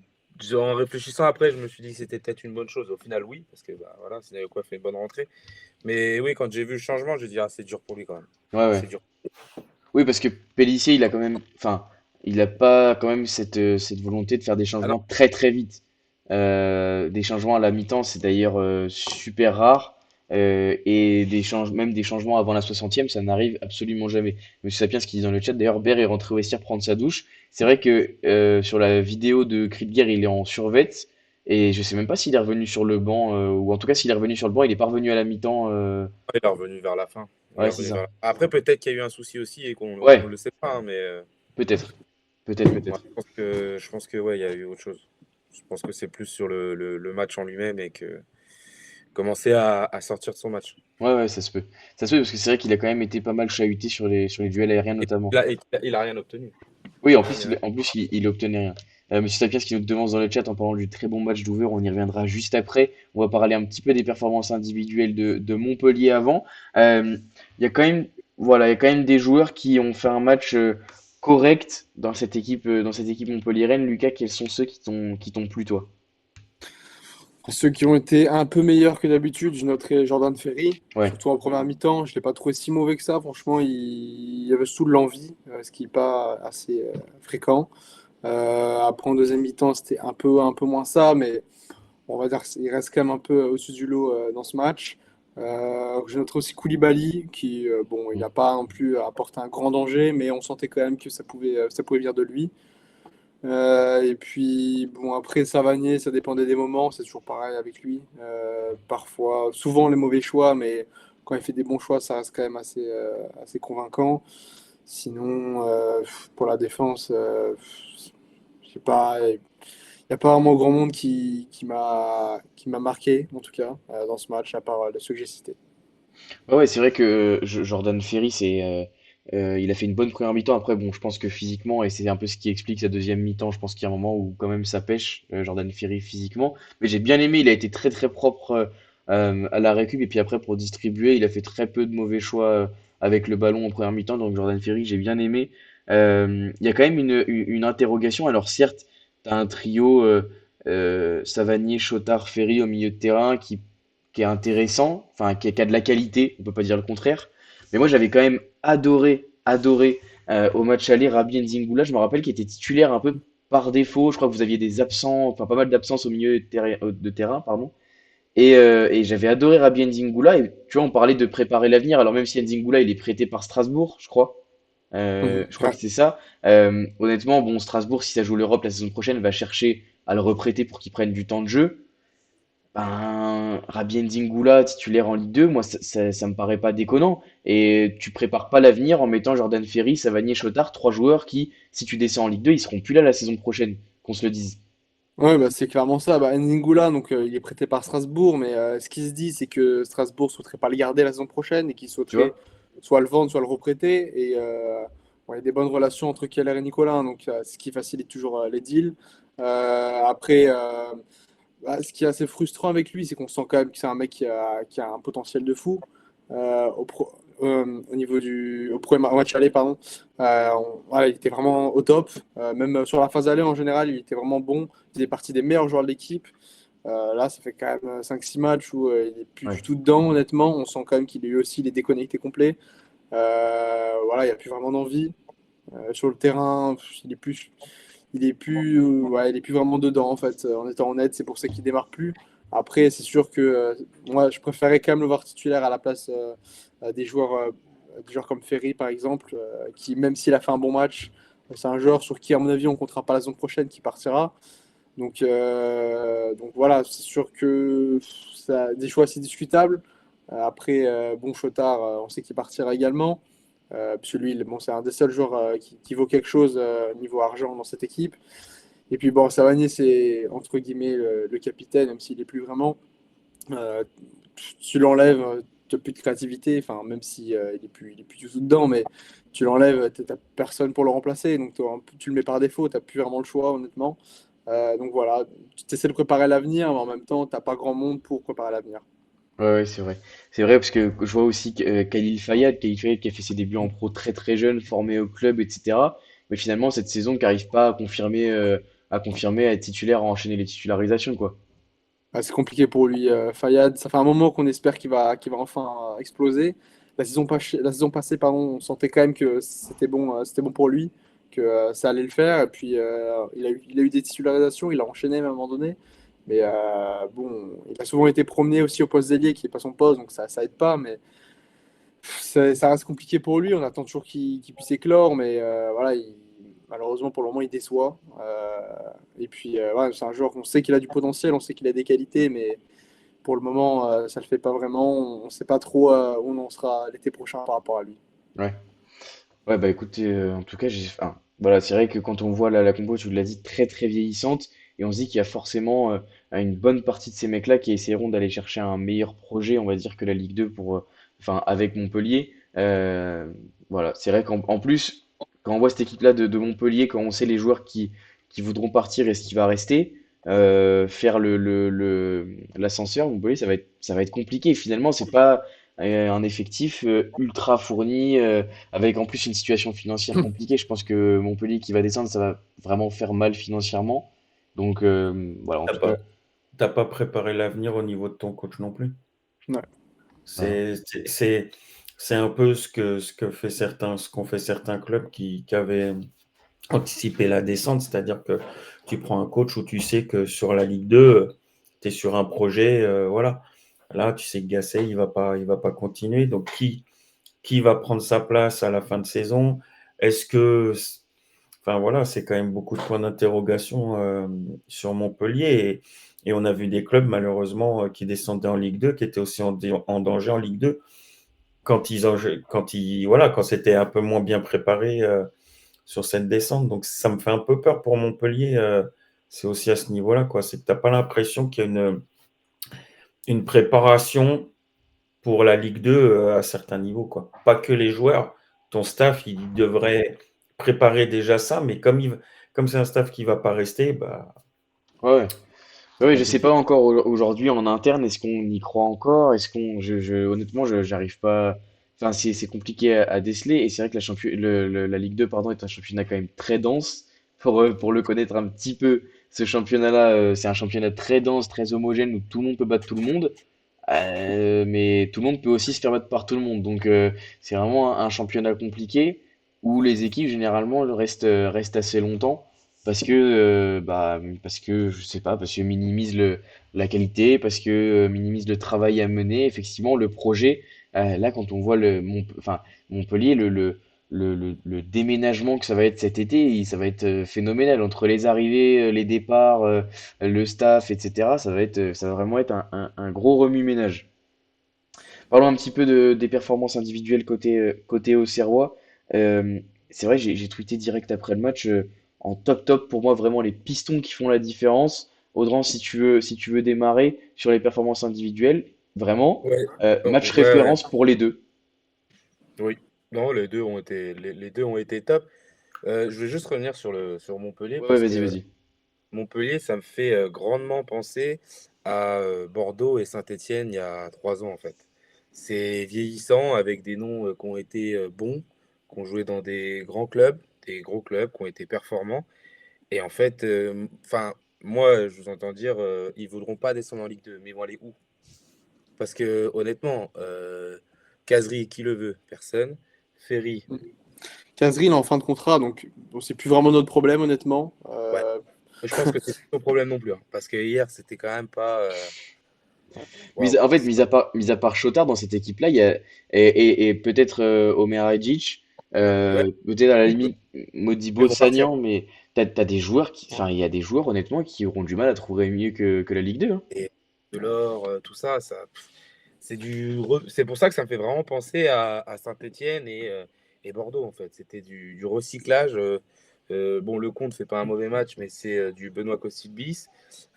en réfléchissant après, je me suis dit que c'était peut-être une bonne chose. Au final, oui, parce que bah, voilà, Sinayoku a fait une bonne rentrée. Mais oui, quand j'ai vu le changement, j'ai dit, ah, c'est dur pour lui quand même. Ouais, ouais. C'est dur. Oui, parce que Pélissier, il a quand même, enfin, il a pas quand même cette volonté de faire des Ah non, changements très très vite. Des changements à la mi-temps, c'est d'ailleurs super rare. Et même des changements avant la 60e, ça n'arrive absolument jamais. Monsieur Sapiens qui dit dans le chat, d'ailleurs, Baer est rentré au vestiaire prendre sa douche. C'est vrai que sur la vidéo de Cri de guerre, il est en survêt. Et je sais même pas s'il est revenu sur le banc, ou en tout cas s'il est revenu sur le banc, il est pas revenu à la mi-temps. il est revenu vers la fin. Il est Ouais, c'est revenu ça. Après, peut-être qu'il y a eu un souci aussi et qu'on ne Ouais, le sait pas, hein, mais peut-être. Peut-être, moi, peut-être. je pense que ouais, il y a eu autre chose. Je pense que c'est plus sur le match en lui-même et que commencer à sortir de son match. Ouais, ouais, ça se peut. Ça se peut parce que c'est vrai qu'il a quand même été pas mal chahuté sur les duels aériens notamment. Il a rien obtenu. Oui, Il en a plus, gagné rien. il obtenait rien. Monsieur Sapiens qui nous demande dans le chat en parlant du très bon match d'Over, on y reviendra juste après. On va parler un petit peu des performances individuelles de Montpellier avant. Il y a quand même, voilà, il y a quand même des joueurs qui ont fait un match correct dans cette équipe montpelliéraine. Lucas, quels sont ceux qui t'ont plu, toi? Ceux qui ont été un peu meilleurs que d'habitude, je noterai Jordan Ferry, Ouais, surtout en première mi-temps. Je ne l'ai pas trouvé si mauvais que ça. Franchement, il y avait sous de l'envie, ce qui n'est pas assez fréquent. Après, en deuxième mi-temps, c'était un peu moins ça, mais on va dire qu'il reste quand même un peu au-dessus du lot dans ce match. Je noterai aussi Koulibaly, qui, bon, il mm, n'a pas non plus apporté un grand danger, mais on sentait quand même que ça pouvait venir de lui. Et puis, bon, après, Savanier, ça dépendait des moments, c'est toujours pareil avec lui. Parfois, souvent les mauvais choix, mais quand il fait des bons choix, ça reste quand même assez convaincant. Sinon, pour la défense, je sais pas, il n'y a pas vraiment grand monde qui m'a marqué, en tout cas, dans ce match, à part ceux que j'ai cités. ouais, ouais, c'est vrai que Jordan Ferry, il a fait une bonne première mi-temps. Après, bon, je pense que physiquement, et c'est un peu ce qui explique sa deuxième mi-temps, je pense qu'il y a un moment où quand même ça pêche, Jordan Ferry physiquement. Mais j'ai bien aimé, il a été très très propre à la récup, et puis après pour distribuer, il a fait très peu de mauvais choix avec le ballon en première mi-temps. Donc Jordan Ferry, j'ai bien aimé. Il y a quand même une interrogation. Alors certes, tu as un trio Savanier, Chotard, Ferry au milieu de terrain qui est intéressant, enfin qui a de la qualité, on peut pas dire le contraire. Mais moi j'avais quand même adoré au match aller Rabi Nzingula, je me rappelle qu'il était titulaire un peu par défaut. Je crois que vous aviez des absents, enfin pas mal d'absences au milieu de terrain, pardon. Et j'avais adoré Rabi Nzingula. Et tu vois, on parlait de préparer l'avenir. Alors même si Nzingula il est prêté par Strasbourg, je crois. Mhm. Je crois que Ouais. c'est ça. Honnêtement, bon, Strasbourg, si ça joue l'Europe la saison prochaine, va chercher à le reprêter pour qu'il prenne du temps de jeu. Ben, Rabi Nzingula, titulaire en Ligue 2, moi, ça me paraît pas déconnant. Et tu prépares pas l'avenir en mettant Jordan Ferry, Savanier, Chotard, trois joueurs qui, si tu descends en Ligue 2, ils seront plus là la saison prochaine, qu'on se le dise. Ouais, bah, c'est clairement ça. Bah, N'Gula, donc, il est prêté par Strasbourg, mais ce qui se dit, c'est que Strasbourg ne souhaiterait pas le garder la saison prochaine et qu'il Tu souhaiterait vois? soit le vendre, soit le reprêter. Et bon, il y a des bonnes relations entre Keller et Nicolas, donc ce qui facilite toujours les deals. Après, Ce qui est assez frustrant avec lui, c'est qu'on sent quand même que c'est un mec qui a un potentiel de fou. Au niveau au premier match aller, pardon, voilà, il était vraiment au top. Même sur la phase aller, en général, il était vraiment bon. Il faisait partie des meilleurs joueurs de l'équipe. Là, ça fait quand même 5-6 matchs où il n'est plus du Ouais. tout dedans, honnêtement. On sent quand même qu'il est lui aussi il est déconnecté complet. Voilà, il n'y a plus vraiment d'envie. Sur le terrain, il est plus vraiment dedans, en fait, en étant honnête. C'est pour ça qu'il démarre plus. Après, c'est sûr que moi, je préférais quand même le voir titulaire à la place des joueurs comme Ferry, par exemple, qui, même s'il a fait un bon match, c'est un joueur sur qui, à mon avis, on ne comptera pas la saison prochaine, qui partira. Donc voilà, c'est sûr que ça a des choix assez discutables. Après, bon, Chotard, on sait qu'il partira également. Parce que lui, bon, c'est un des seuls joueurs qui vaut quelque chose niveau argent dans cette équipe. Et puis bon, Savanier, c'est entre guillemets le capitaine, même s'il n'est plus vraiment. Euh, Tu l'enlèves, tu n'as plus de créativité, enfin, même si il est plus du tout dedans, mais tu l'enlèves, tu n'as personne pour le remplacer. Donc tu le mets par défaut, tu n'as plus vraiment le choix, honnêtement. Donc voilà, tu essaies de préparer l'avenir, mais en même temps, tu n'as pas grand monde pour préparer l'avenir. Ouais, ouais, c'est vrai. C'est vrai parce que je vois aussi que, Khalil Fayad qui a fait ses débuts en pro très très jeune, formé au club, etc. Mais finalement, cette saison qui n'arrive pas à confirmer, à être titulaire, à enchaîner les titularisations, quoi. C'est compliqué pour lui, Fayad. Ça fait un moment qu'on espère qu'il va enfin exploser. La saison passée, pardon, on sentait quand même que c'était bon pour lui, que ça allait le faire. Et puis, il a eu des titularisations, il a enchaîné même à un moment donné. Mais bon, il a souvent été promené aussi au poste d'ailier, qui n'est pas son poste, donc ça aide pas. Mais ça reste compliqué pour lui. On attend toujours qu'il puisse éclore, mais voilà, malheureusement pour le moment il déçoit. Et puis ouais, c'est un joueur qu'on sait qu'il a du potentiel, on sait qu'il a des qualités, mais pour le moment ça le fait pas vraiment. On ne sait pas trop où on en sera l'été prochain par rapport à lui. Ouais. Ouais, bah écoutez, en tout cas, enfin, voilà, c'est vrai que quand on voit la compo, tu l'as dit, très très vieillissante, et on se dit qu'il y a forcément une bonne partie de ces mecs-là qui essaieront d'aller chercher un meilleur projet, on va dire, que la Ligue 2 enfin, avec Montpellier. Voilà, c'est vrai qu'en plus, quand on voit cette équipe-là de Montpellier, quand on sait les joueurs qui voudront partir et ce qui va rester, faire l'ascenseur, Montpellier, ça va être compliqué. Finalement, c'est pas un effectif ultra fourni. Avec en plus une situation financière compliquée, je pense que Montpellier qui va descendre, ça va vraiment faire mal financièrement. Donc voilà, en T'as tout cas, pas, t'as pas préparé l'avenir au niveau de ton coach non plus. Ouais. voilà. C'est un peu ce qu'ont fait certains clubs qui avaient anticipé la descente, c'est-à-dire que tu prends un coach où tu sais que sur la Ligue 2, tu es sur un projet, voilà. Là, tu sais que Gasset, il va pas continuer. Donc, qui va prendre sa place à la fin de saison? Est-ce que, enfin voilà, c'est quand même beaucoup de points d'interrogation sur Montpellier et on a vu des clubs malheureusement qui descendaient en Ligue 2, qui étaient aussi en danger en Ligue 2 quand c'était un peu moins bien préparé sur cette descente. Donc ça me fait un peu peur pour Montpellier. C'est aussi à ce niveau-là, quoi. C'est que tu n'as pas l'impression qu'il y a une préparation pour la Ligue 2 à certains niveaux, quoi. Pas que les joueurs, ton staff, il devrait préparer déjà ça, mais comme c'est un staff qui ne va pas rester, bah, Ouais, ouais. c'est Ouais, je sais pas compliqué. encore aujourd'hui en interne, est-ce qu'on y croit encore? Honnêtement, j'arrive pas. Enfin, c'est compliqué à déceler. Et c'est vrai que la Ligue 2, pardon, est un championnat quand même très dense. Pour le connaître un petit peu, ce championnat-là, c'est un championnat très dense, très homogène, où tout le monde peut battre tout le monde. Mais tout le monde peut aussi se faire battre par tout le monde. Donc, c'est vraiment un championnat compliqué où les équipes, généralement, restent assez longtemps parce que je sais pas, parce que minimise la qualité, parce que minimise le travail à mener, effectivement, le projet. Là, quand on voit enfin, Montpellier, le déménagement que ça va être cet été, ça va être phénoménal entre les arrivées, les départs, le staff, etc. Ça va vraiment être un gros remue-ménage. Parlons un petit peu des performances individuelles côté Auxerrois. C'est vrai, j'ai tweeté direct après le match. En top pour moi, vraiment les pistons qui font la différence. Audran, si tu veux démarrer sur les performances individuelles, vraiment, Ouais, match ouais, ouais. référence pour les deux. Oui. Non, les deux ont été top. Je vais juste revenir sur Montpellier Ouais, ouais, parce vas-y, que vas-y. Montpellier, ça me fait grandement penser à Bordeaux et Saint-Étienne il y a 3 ans, en fait. C'est vieillissant avec des noms qui ont été bons, qui ont joué dans des grands clubs, des gros clubs, qui ont été performants. Et en fait, enfin, moi, je vous entends dire, ils voudront pas descendre en Ligue 2, mais ils vont aller où? Parce que honnêtement, Casery, qui le veut? Personne. Ferry, Casery, il est en fin de contrat, donc bon, c'est plus vraiment notre problème, honnêtement. ouais. Je pense que c'est pas ton problème non plus, hein, parce que hier, c'était quand même pas. Waouh. En fait, mis à part Chotard dans cette équipe-là, il y a, et peut-être Omer Hadjic, Ouais, peut-être à la ils limite ils Modibo vont partir. Sagnan, mais t'as des joueurs enfin, il y a des joueurs honnêtement qui auront du mal à trouver mieux que la Ligue 2, hein. Et de l'or, tout ça, c'est pour ça que ça me fait vraiment penser à Saint-Étienne et Bordeaux, en fait. C'était du recyclage. Bon, le compte fait pas un mauvais match, mais c'est du Benoît Costil bis.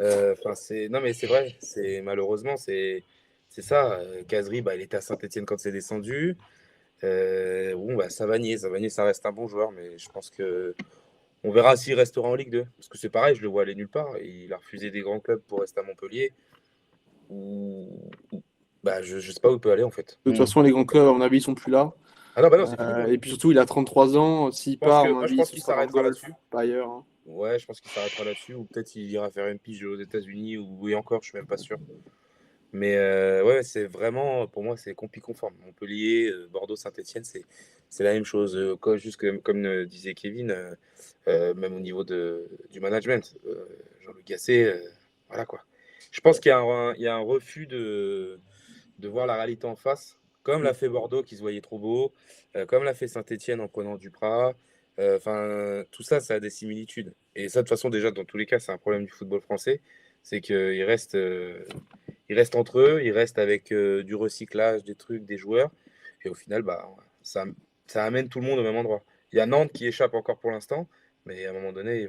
Enfin, non, mais c'est vrai. Malheureusement, c'est ça. Casery, bah, il était à Saint-Étienne quand c'est descendu. Bon, bah, Savanier, ça reste un bon joueur, mais je pense que on verra s'il restera en Ligue 2. Parce que c'est pareil, je le vois aller nulle part. Il a refusé des grands clubs pour rester à Montpellier. Bah, je sais pas où il peut aller en fait. De toute Hmm. façon, les grands clubs, à mon avis, ils sont plus là. Ah non, bah non, c'est fini, hein. Et puis surtout, il a 33 ans. S'il part, à mon Moi, je avis, pense ce qu'il sera dans le s'arrêtera golf, là-dessus. pas ailleurs, hein. Ouais, je pense qu'il s'arrêtera là-dessus, ou peut-être il ira faire une pige aux États-Unis, ou et encore, je suis même pas sûr. Mais ouais, c'est vraiment, pour moi, c'est compi conforme. Montpellier, Bordeaux, Saint-Etienne, c'est la même chose. Juste comme disait Kevin, même au niveau du management. Jean-Luc Gasset, voilà quoi. Je pense qu'il y a un refus de voir la réalité en face, comme l'a fait Bordeaux qui se voyait trop beau, comme l'a fait Saint-Etienne en prenant Duprat. Enfin, tout ça, ça a des similitudes. Et ça, de toute façon, déjà, dans tous les cas, c'est un problème du football français. C'est ils restent entre eux, ils restent avec du recyclage, des trucs, des joueurs. Et au final, bah, ça amène tout le monde au même endroit. Il y a Nantes qui échappe encore pour l'instant, mais à un moment donné,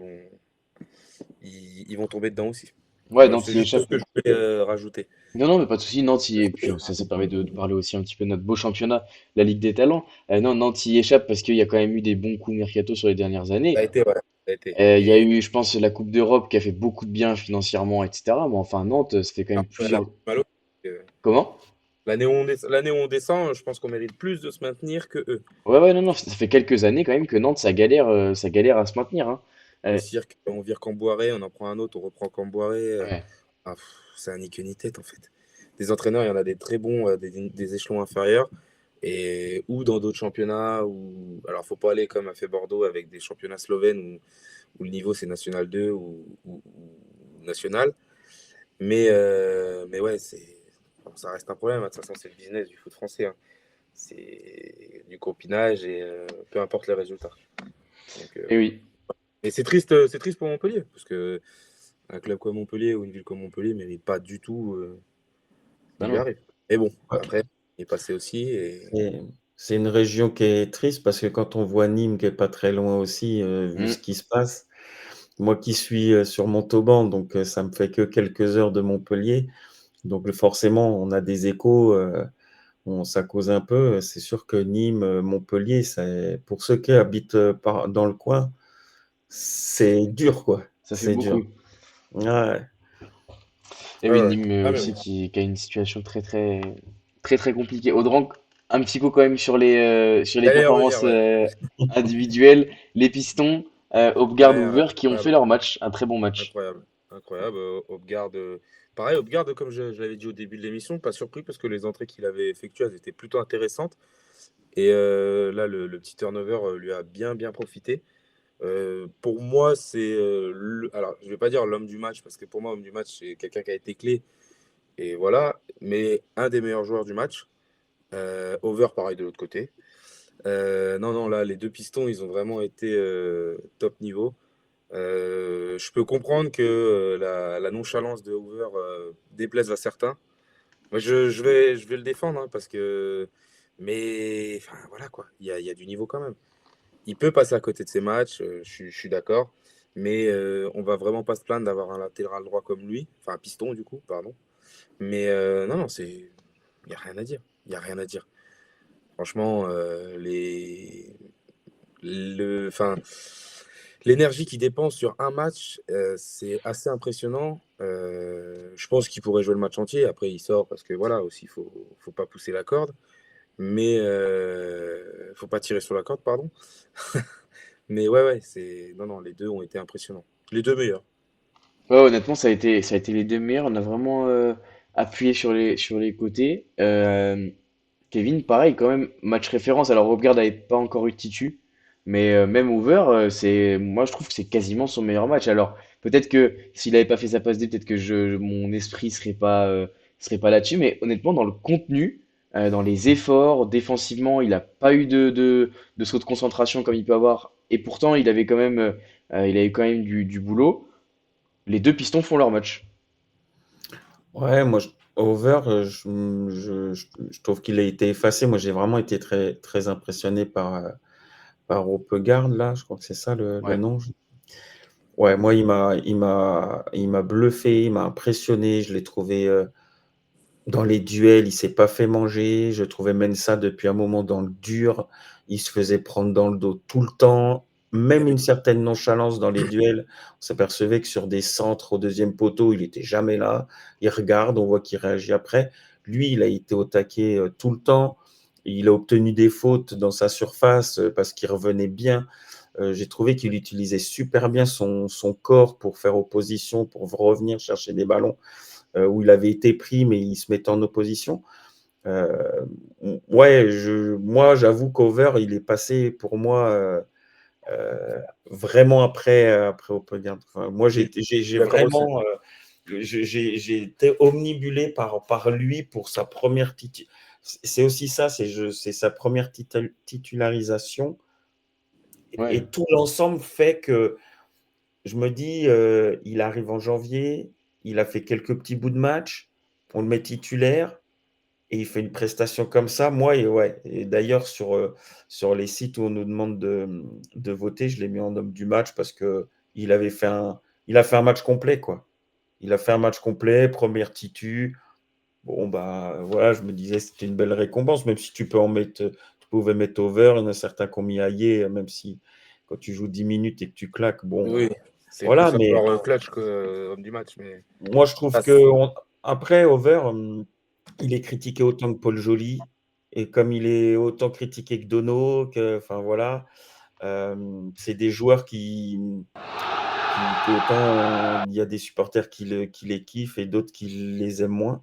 ils vont tomber dedans aussi. Ouais, Voilà, Nantes c'est y juste ce échappe. que je voulais rajouter. Non, non, mais pas de souci. Nantes, et puis ça permet de parler aussi un petit peu de notre beau championnat, la Ligue des Talents. Non, Nantes y échappe parce qu'il y a quand même eu des bons coups mercato sur les dernières Ça a années. été, ouais, ça a été. Il y a Et eu, je pense, la Coupe d'Europe qui a fait beaucoup de bien financièrement, etc. Mais enfin, Nantes, ça fait quand même la plusieurs. Malo, Comment? l'année où on descend, je pense qu'on mérite plus de se maintenir que eux. Ouais, ouais, non, non, ça fait quelques années quand même que Nantes, ça galère à se maintenir, hein. Euh, On vire Camboiré, on en prend un autre, on reprend Camboiré. ouais. C'est un ni queue ni tête en fait. Des entraîneurs, il y en a des très bons, des échelons inférieurs. Et ou dans d'autres championnats, ou alors faut pas aller comme a fait Bordeaux avec des championnats slovènes où le niveau c'est National 2 ou National. Mais ouais, ça reste un problème, hein. De toute façon, c'est le business du foot français, hein. C'est du copinage et peu importe les résultats. Donc, Et oui. et c'est triste pour Montpellier, parce que un club comme Montpellier ou une ville comme Montpellier ne mérite pas du tout Bah il lui non. arrive. Mais bon, Ouais. après, il est passé aussi. Et c'est une région qui est triste parce que quand on voit Nîmes qui est pas très loin aussi, vu Hmm. ce qui se passe, moi qui suis sur Montauban, donc ça me fait que quelques heures de Montpellier, donc forcément on a des échos, ça cause un peu. C'est sûr que Nîmes, Montpellier, pour ceux qui habitent dans le coin, c'est dur quoi, Ça fait c'est beaucoup. dur. Ouais. Et Ah oui, ouais. Nîmes Ah, mais aussi bon. qui a une situation très compliquée. Audran, un petit coup quand même sur les J'allais y revenir, performances ouais. individuelles. Les Pistons, Hopgard, Ouais, Hoover qui ont fait incroyable. leur match, un très bon match. Incroyable. Incroyable. Hopgard, pareil, Hopgard, comme je l'avais dit au début de l'émission, pas surpris parce que les entrées qu'il avait effectuées, elles étaient plutôt intéressantes. Et là, le petit turnover lui a bien profité. Pour moi, alors, je vais pas dire l'homme du match, parce que pour moi, l'homme du match, c'est quelqu'un qui a été clé. Et voilà. Mais un des meilleurs joueurs du match. Over, pareil, de l'autre côté. Non, non, là, les deux pistons, ils ont vraiment été top niveau. Je peux comprendre que la nonchalance de Hoover déplaise à certains. Moi, je vais le défendre, hein, parce que. Mais enfin, voilà quoi, il y a du niveau quand même. Il peut passer à côté de ses matchs, je suis d'accord. Mais on va vraiment pas se plaindre d'avoir un latéral droit comme lui. Enfin, un piston, du coup, pardon. Mais non, non, il n'y a rien à dire. Il n'y a rien à dire. Franchement, enfin, l'énergie qu'il dépense sur un match, c'est assez impressionnant. Je pense qu'il pourrait jouer le match entier. Après, il sort parce que voilà, aussi, faut pas pousser la corde. Mais faut pas tirer sur la corde, pardon. Mais ouais, non, non, les deux ont été impressionnants. Les deux meilleurs. Ouais, honnêtement, ça a été les deux meilleurs. On a vraiment appuyé sur les côtés. Kevin, pareil, quand même, match référence. Alors, Odegaard n'avait pas encore eu de titu, mais même Over, moi, je trouve que c'est quasiment son meilleur match. Alors, peut-être que s'il n'avait pas fait sa passe D, peut-être que mon esprit serait pas là-dessus. Mais honnêtement, dans le contenu, dans les efforts, défensivement, il n'a pas eu de saut de concentration comme il peut avoir. Et pourtant, il avait quand même du boulot. Les deux pistons font leur match. Ouais, moi, Over, je trouve qu'il a été effacé. Moi, j'ai vraiment été très, très impressionné par Opeguard, là. Je crois que c'est ça le Ouais. nom. Ouais, moi, il m'a bluffé, il m'a impressionné. Je l'ai trouvé dans les duels, il s'est pas fait manger. Je trouvais Mensah depuis un moment dans le dur. Il se faisait prendre dans le dos tout le temps. Même une certaine nonchalance dans les duels. On s'apercevait que sur des centres au deuxième poteau, il était jamais là. Il regarde, on voit qu'il réagit après. Lui, il a été au taquet tout le temps. Il a obtenu des fautes dans sa surface parce qu'il revenait bien. J'ai trouvé qu'il utilisait super bien son corps pour faire opposition, pour revenir chercher des ballons où il avait été pris, mais il se mettait en opposition. Euh, ouais, moi, j'avoue qu'Over, il est passé pour moi vraiment après Opeguard. Enfin, moi, Je j'ai suis d'accord aussi. vraiment j'ai été omnibulé par lui pour sa première c'est aussi ça, c'est sa première titularisation. Ouais. Et tout l'ensemble fait que je me dis, il arrive en janvier, il a fait quelques petits bouts de match, on le met titulaire et il fait une prestation comme ça. Moi, et ouais. Et d'ailleurs, sur les sites où on nous demande de voter, je l'ai mis en homme du match parce que il a fait un match complet, quoi. Il a fait un match complet, première titu. Bon, bah voilà, je me disais c'était une belle récompense, même si tu pouvais mettre over. Il y en a certains qui ont mis aillé, même si quand tu joues 10 minutes et que tu claques, bon, Oui, c'est plus voilà, mais avoir clutch que homme du match. Mais moi je trouve ah, que après over, il est critiqué autant que Paul Joly, et comme il est autant critiqué que Dono, enfin voilà, c'est des joueurs qu'autant il y a des supporters qui les kiffent et d'autres qui les aiment moins.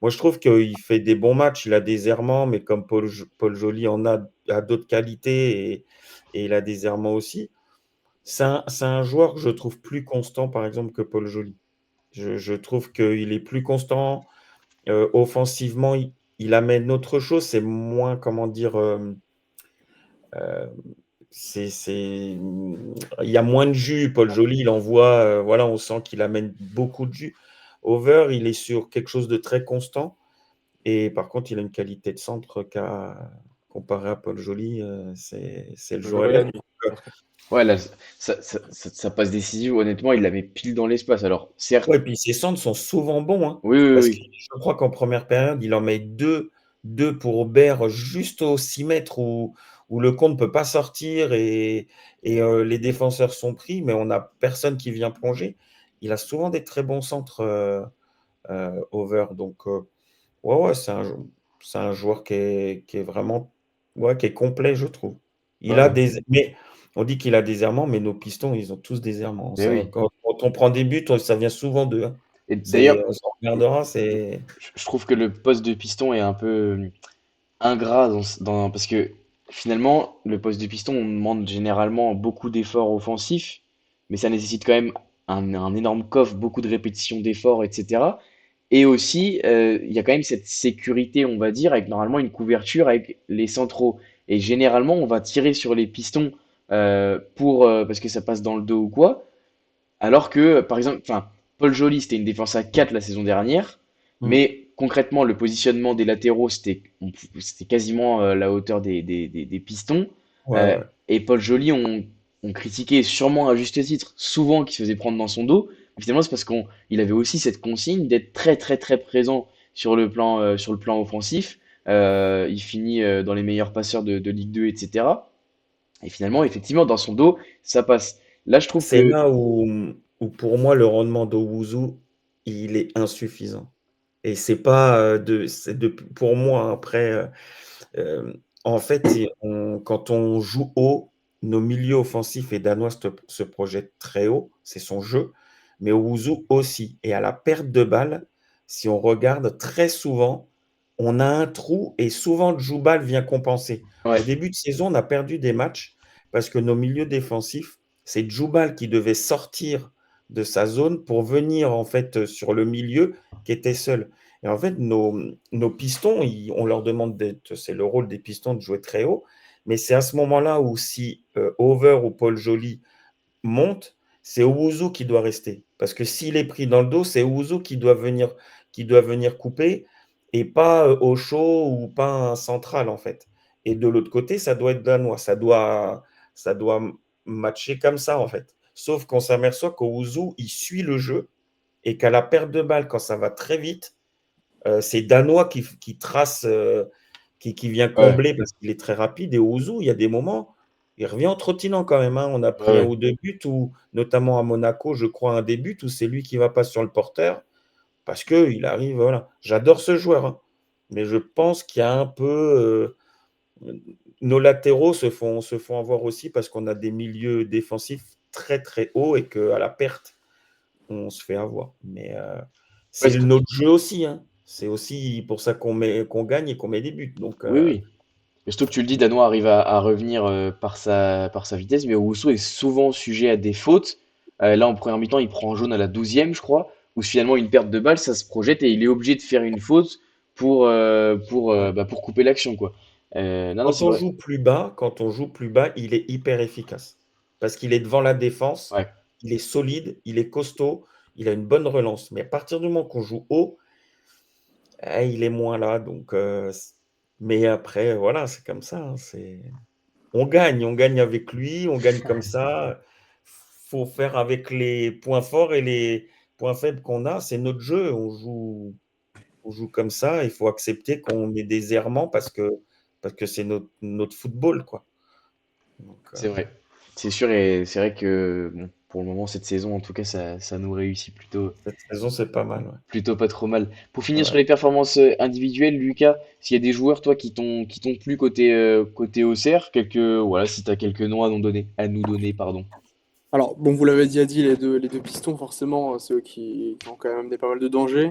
Moi, je trouve qu'il fait des bons matchs, il a des errements, mais comme Paul Joly a d'autres qualités et il a des errements aussi. C'est un joueur que je trouve plus constant, par exemple, que Paul Joly. Je trouve qu'il est plus constant. Offensivement, il amène autre chose. C'est moins, comment dire, euh, il y a moins de jus. Paul Joly, il envoie, voilà, on sent qu'il amène beaucoup de jus. Over, il est sur quelque chose de très constant. Et par contre, il a une qualité de centre comparé à Paul Joly, c'est le le jour jour et et la la nuit. nuit. Ouais, là, ça passe décisive, honnêtement, il l'avait pile dans l'espace. Alors, certes, Ouais, puis ses centres sont souvent bons, hein, oui, oui, parce que oui. je crois qu'en première période, il en met deux pour Aubert juste au 6 mètres où le compte ne peut pas sortir et les défenseurs sont pris, mais on n'a personne qui vient plonger. Il a souvent des très bons centres over. Donc, ouais, c'est un joueur qui est vraiment ouais, qui est complet, je trouve. Il a Ouais, mais on dit qu'il a des errements, mais nos pistons, ils ont tous des errements. mais Ça, oui. quand on prend des buts, ça vient souvent d'eux, hein. Et d'ailleurs, On s'en regardera, c'est. je trouve que le poste de piston est un peu ingrat parce que finalement, le poste de piston, on demande généralement beaucoup d'efforts offensifs, mais ça nécessite quand même un énorme coffre, beaucoup de répétitions d'efforts, etc. Et aussi, il y a quand même cette sécurité, on va dire, avec normalement une couverture avec les centraux. Et généralement, on va tirer sur les pistons parce que ça passe dans le dos ou quoi. Alors que, par exemple, enfin, Paul Joly, c'était une défense à 4 la saison dernière, Hmm. mais concrètement, le positionnement des latéraux, c'était quasiment la hauteur des pistons. Ouais, Euh, ouais. et Paul Joly, on critiquait sûrement à juste titre, souvent qu'il se faisait prendre dans son dos. Mais finalement, c'est parce qu'il avait aussi cette consigne d'être très, très, très présent sur le plan offensif. Il finit dans les meilleurs passeurs de Ligue 2, etc. Et finalement, effectivement, dans son dos, ça passe. Là, je trouve C'est que là où pour moi le rendement d'Owuzu, il est insuffisant. Et c'est pas pour moi hein, après. En fait, quand on joue haut, nos milieux offensifs et danois se projettent très haut, c'est son jeu, mais Owuzu aussi. Et à la perte de balle, si on regarde très souvent, on a un trou et souvent Djoubal vient compenser. Au ouais, début de saison, on a perdu des matchs parce que nos milieux défensifs, c'est Djoubal qui devait sortir de sa zone pour venir en fait sur le milieu qui était seul. Et en fait, nos pistons, on leur demande d'être, c'est le rôle des pistons de jouer très haut, mais c'est à ce moment-là où si Over ou Paul Joly monte, c'est Owuzu qui doit rester. Parce que s'il est pris dans le dos, c'est Owuzu qui doit venir couper et pas Ocho ou pas un central, en fait. Et de l'autre côté, ça doit être danois. Ça doit matcher comme ça, en fait. Sauf qu'on s'aperçoit qu'Owuzu, il suit le jeu et qu'à la perte de balle, quand ça va très vite, c'est Danois qui trace, qui vient ouais, combler parce qu'il est très rapide. Et Ouzou, il y a des moments, il revient en trottinant quand même, hein. On a ouais, pris un ouais. ou deux buts, notamment à Monaco, je crois, un des buts où c'est lui qui va pas sur le porteur parce qu'il arrive. Voilà. J'adore ce joueur, hein. Mais je pense qu'il y a un peu. Nos latéraux se font avoir aussi parce qu'on a des milieux défensifs très très hauts et qu'à la perte, on se fait avoir. Mais Ouais, c'est notre jeu aussi, hein. C'est aussi pour ça qu'on gagne et qu'on met des buts. Donc, oui, oui. Et surtout que tu le dis, Danois arrive à revenir par sa vitesse, mais Owusu est souvent sujet à des fautes. Là, en première mi-temps, il prend un jaune à la 12e, je crois, où finalement une perte de balle, ça se projette et il est obligé de faire une faute ouais. pour couper l'action, quoi. Non, non, Quand c'est on vrai. joue plus bas, il est hyper efficace. Parce qu'il est devant la défense, Ouais, il est solide, il est costaud, il a une bonne relance. Mais à partir du moment qu'on joue haut, il est moins là. Donc, mais après, voilà, c'est comme ça, hein. On gagne avec lui, on gagne comme ça. Faut faire avec les points forts et les points faibles qu'on a. C'est notre jeu. On joue comme ça. Il faut accepter qu'on ait des errements parce que c'est notre football, quoi. Donc, c'est vrai. C'est sûr, et c'est vrai que bon, pour le moment, cette saison, en tout cas, ça nous réussit cette saison, c'est pas mal. Ouais. plutôt pas trop mal. Pour finir sur Ouais. les performances individuelles, Lucas, s'il y a des joueurs, toi, qui t'ont plu côté Auxerre, voilà, si tu as quelques noms à nous donner, pardon. Alors, bon, vous l'avez déjà dit, les deux pistons, forcément, c'est eux qui ont quand même pas mal de dangers.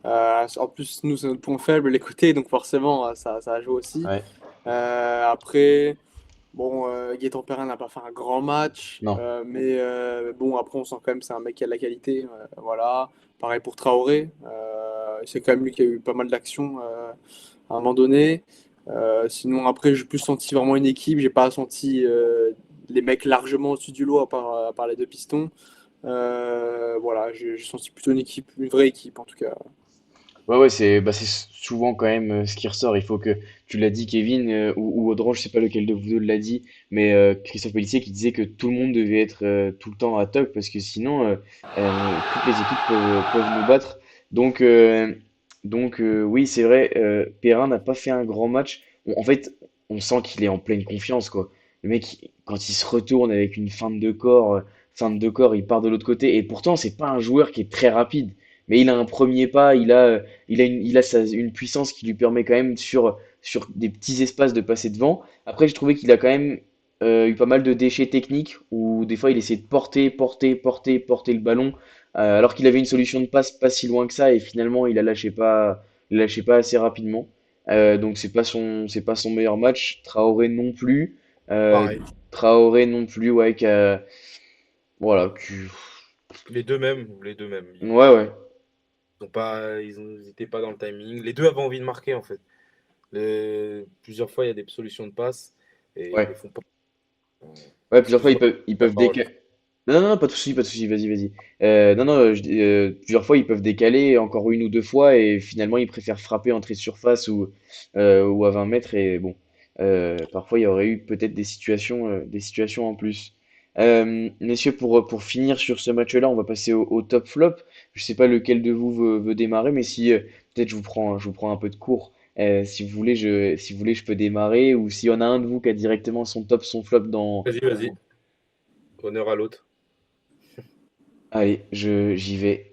En plus, nous, c'est notre point faible, les côtés, donc forcément, ça joue aussi. Ouais, Après, bon, Gaëtan Perrin n'a pas fait un grand match, non, mais bon, après, on sent quand même que c'est un mec qui a de la qualité. Voilà. Pareil pour Traoré. C'est quand même lui qui a eu pas mal d'actions à un moment donné. Sinon, après, j'ai plus senti vraiment une équipe. J'ai pas senti les mecs largement au-dessus du lot à part les deux pistons. Voilà, j'ai senti plutôt une équipe, une vraie équipe en tout cas. ouais, ouais, c'est souvent quand même ce qui ressort. Il faut que, tu l'as dit, Kevin, ou Audran, je sais pas lequel de vous deux l'a dit, mais Christophe Pellissier qui disait que tout le monde devait être tout le temps à top parce que sinon, toutes les équipes peuvent nous battre. Donc, oui, c'est vrai, Perrin n'a pas fait un grand match. En fait, on sent qu'il est en pleine confiance, quoi. Le mec, quand il se retourne avec une feinte de corps, il part de l'autre côté. Et pourtant, c'est pas un joueur qui est très rapide. Mais il a un premier pas, une puissance qui lui permet quand même sur des petits espaces de passer devant. Après, j'ai trouvé qu'il a quand même eu pas mal de déchets techniques où des fois il essayait de porter le ballon alors qu'il avait une solution de passe pas si loin que ça et finalement il la lâchait pas assez rapidement. Donc c'est pas son meilleur match. Euh, Pareil. Traoré non plus, ouais, voilà, Les deux mêmes, les deux mêmes. ouais, ouais, Ils étaient pas dans le timing. Les deux avaient envie de marquer en fait. Plusieurs fois, il y a des solutions de passe et ils ouais. les font pas. Euh, Ouais, plusieurs fois, Excuse-moi, ils la peuvent parole. décaler. Non, non, non, pas de souci, vas-y, vas-y. Non, non, plusieurs fois, ils peuvent décaler encore une ou deux fois et finalement, ils préfèrent frapper entrée de surface ou à 20 mètres. Et bon, parfois, il y aurait eu peut-être des situations en plus. Messieurs, pour finir sur ce match-là, on va passer au top flop. Je sais pas lequel de vous veut démarrer, mais si peut-être je vous prends un peu de cours. Si vous voulez, je peux démarrer, ou s'il y en a un de vous qui a directement son top, son flop dans. Vas-y, vas-y. Honneur à l'autre. Allez, j'y vais.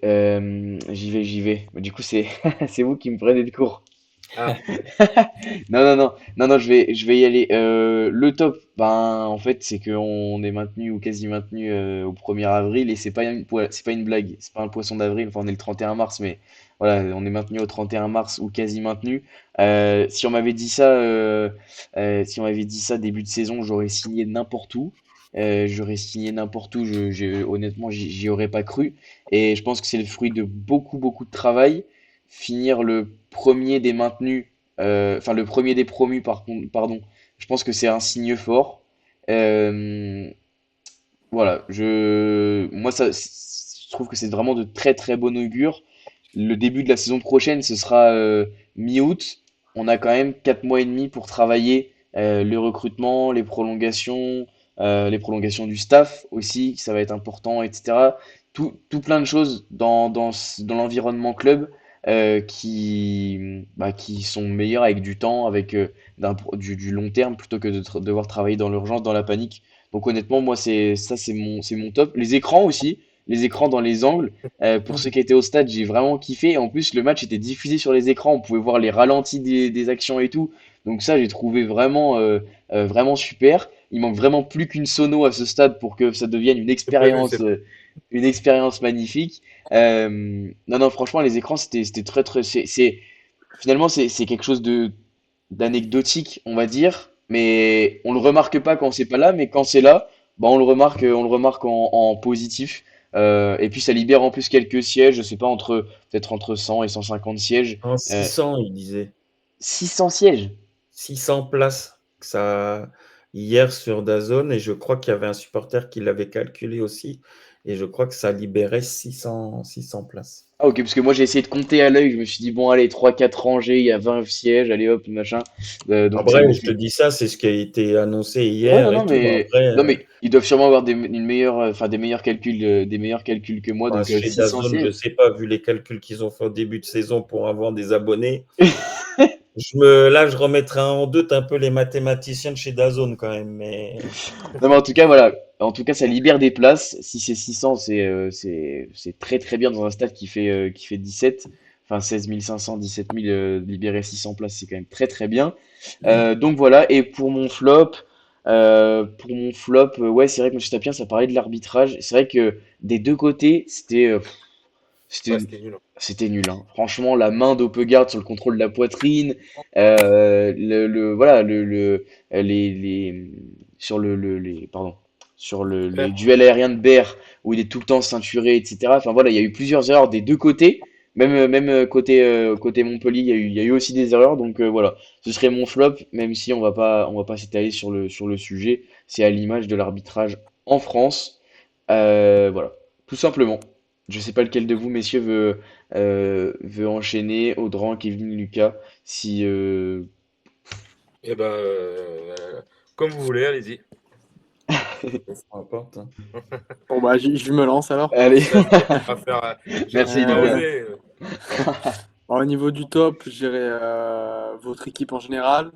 J'y vais. Du coup, c'est c'est vous qui me prenez de court. Ah, Non, je vais y aller. Le top, ben, en fait, c'est qu'on est maintenu ou quasi maintenu au 1er avril et c'est pas une blague, c'est pas un poisson d'avril. Enfin, on est le 31 mars, mais voilà, on est maintenu au 31 mars ou quasi maintenu. Si on m'avait dit ça, si on m'avait dit ça début de saison, j'aurais signé n'importe où. J'aurais signé n'importe où. Honnêtement, j'y aurais pas cru. Et je pense que c'est le fruit de beaucoup de travail. Finir le premier des maintenus enfin le premier des promus par contre, pardon, je pense que c'est un signe fort. Euh, voilà, je trouve que c'est vraiment de très bon augure. Le début de la saison prochaine, ce sera mi-août. On a quand même 4 mois et demi pour travailler le recrutement, les prolongations du staff aussi, ça va être important, etc. Tout plein de choses dans l'environnement club qui sont meilleures avec du temps, avec du long terme, plutôt que devoir travailler dans l'urgence, dans la panique. Donc honnêtement, moi, c'est mon top. Les écrans aussi, les écrans dans les angles. Pour ceux qui étaient au stade, j'ai vraiment kiffé. Et en plus, le match était diffusé sur les écrans. On pouvait voir les ralentis des actions et tout. Donc ça, j'ai trouvé vraiment super. Il manque vraiment plus qu'une sono à ce stade pour que ça devienne c'est prévu, c'est une expérience magnifique. Non, franchement, les écrans, c'était très. Finalement, c'est quelque chose d'anecdotique, on va dire, mais on le remarque pas quand c'est pas là, mais quand c'est là, bah on le remarque en positif. Et puis ça libère en plus quelques sièges, je sais pas, peut-être entre 100 et 150 sièges. En Euh, 600, il disait. 600 sièges. 600 places. Ça, hier sur DAZN, et je crois qu'il y avait un supporter qui l'avait calculé aussi. Et je crois que ça libérait 600 places. Ah ok, parce que moi j'ai essayé de compter à l'œil, je me suis dit bon allez, 3 4 rangées, il y a 20 sièges, allez hop, machin. Donc ça me Après, je te fait. dis ça, c'est ce qui a été annoncé Ouais, hier et tout. Après, non, mais ils doivent sûrement avoir des meilleurs calculs que moi, bah, donc chez 600 DAZN, je ne sièges. sais pas, vu les calculs qu'ils ont fait au début de saison pour avoir des abonnés. Là, je remettrai en doute un peu les mathématiciens de chez DAZN quand même. Mais Non, mais en tout cas, voilà. En tout cas, ça libère des places. Si c'est 600, c'est très bien dans un stade qui fait 17. Enfin, 16 500, 17 000, libérer 600 places, c'est quand même très bien. Donc voilà. Et pour mon flop, ouais, c'est vrai que M. Tapien, ça parlait de l'arbitrage. C'est vrai que des deux côtés, ouais, c'était, c'était nul, hein. c'était nul, hein. Franchement, la main d'Opegaard sur le contrôle de la poitrine, voilà, sur pardon, sur les Frère, duels aériens de Baer, où il est tout le temps ceinturé, etc. Enfin voilà, il y a eu plusieurs erreurs des deux côtés. Même côté Montpellier, il y a eu aussi des erreurs. Donc voilà, ce serait mon flop, même si on va pas s'étaler sur le sujet. C'est à l'image de l'arbitrage en France. Voilà, tout simplement. Je sais pas lequel de vous, messieurs, veut enchaîner. Audran, Kevin, Lucas. Si. et ben, comme vous voulez, allez-y. peu importe, hein. Bon, bah, je me lance alors. Allez, Vas-y, on va faire. J'ai merci pas Lucas. osé. Au niveau du top, je dirais votre équipe en général.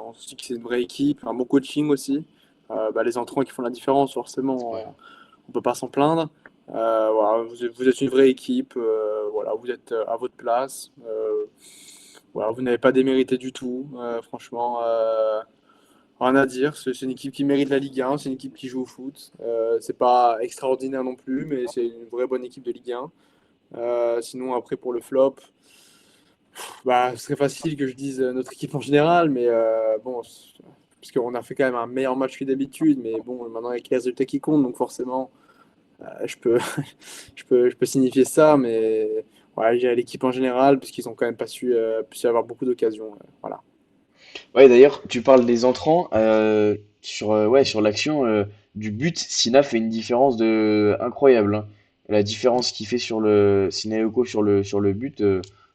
On se dit que c'est une vraie équipe, un bon coaching aussi. Bah, les entrants qui font la différence, forcément, Ouais. on peut pas s'en plaindre. Voilà, vous êtes une vraie équipe. Voilà, vous êtes à votre place. Voilà, vous n'avez pas démérité du tout. Franchement, rien à dire. C'est une équipe qui mérite la Ligue 1. C'est une équipe qui joue au foot. C'est pas extraordinaire non plus, mais c'est une vraie bonne équipe de Ligue 1. Sinon, après, pour le flop, bah, ce serait facile que je dise notre équipe en général, mais bon, parce qu'on a fait quand même un meilleur match que d'habitude, mais bon, maintenant, il y a que les résultats qui comptent, donc forcément, je peux, je peux signifier ça, mais ouais, j'ai l'équipe en général, puisqu'ils ont quand même pas su avoir beaucoup d'occasions. Voilà. Ouais, d'ailleurs, tu parles des entrants. Ouais, sur l'action du but, Sina fait une différence incroyable, hein. La différence qu'il fait sur le Sina Yoko sur le but,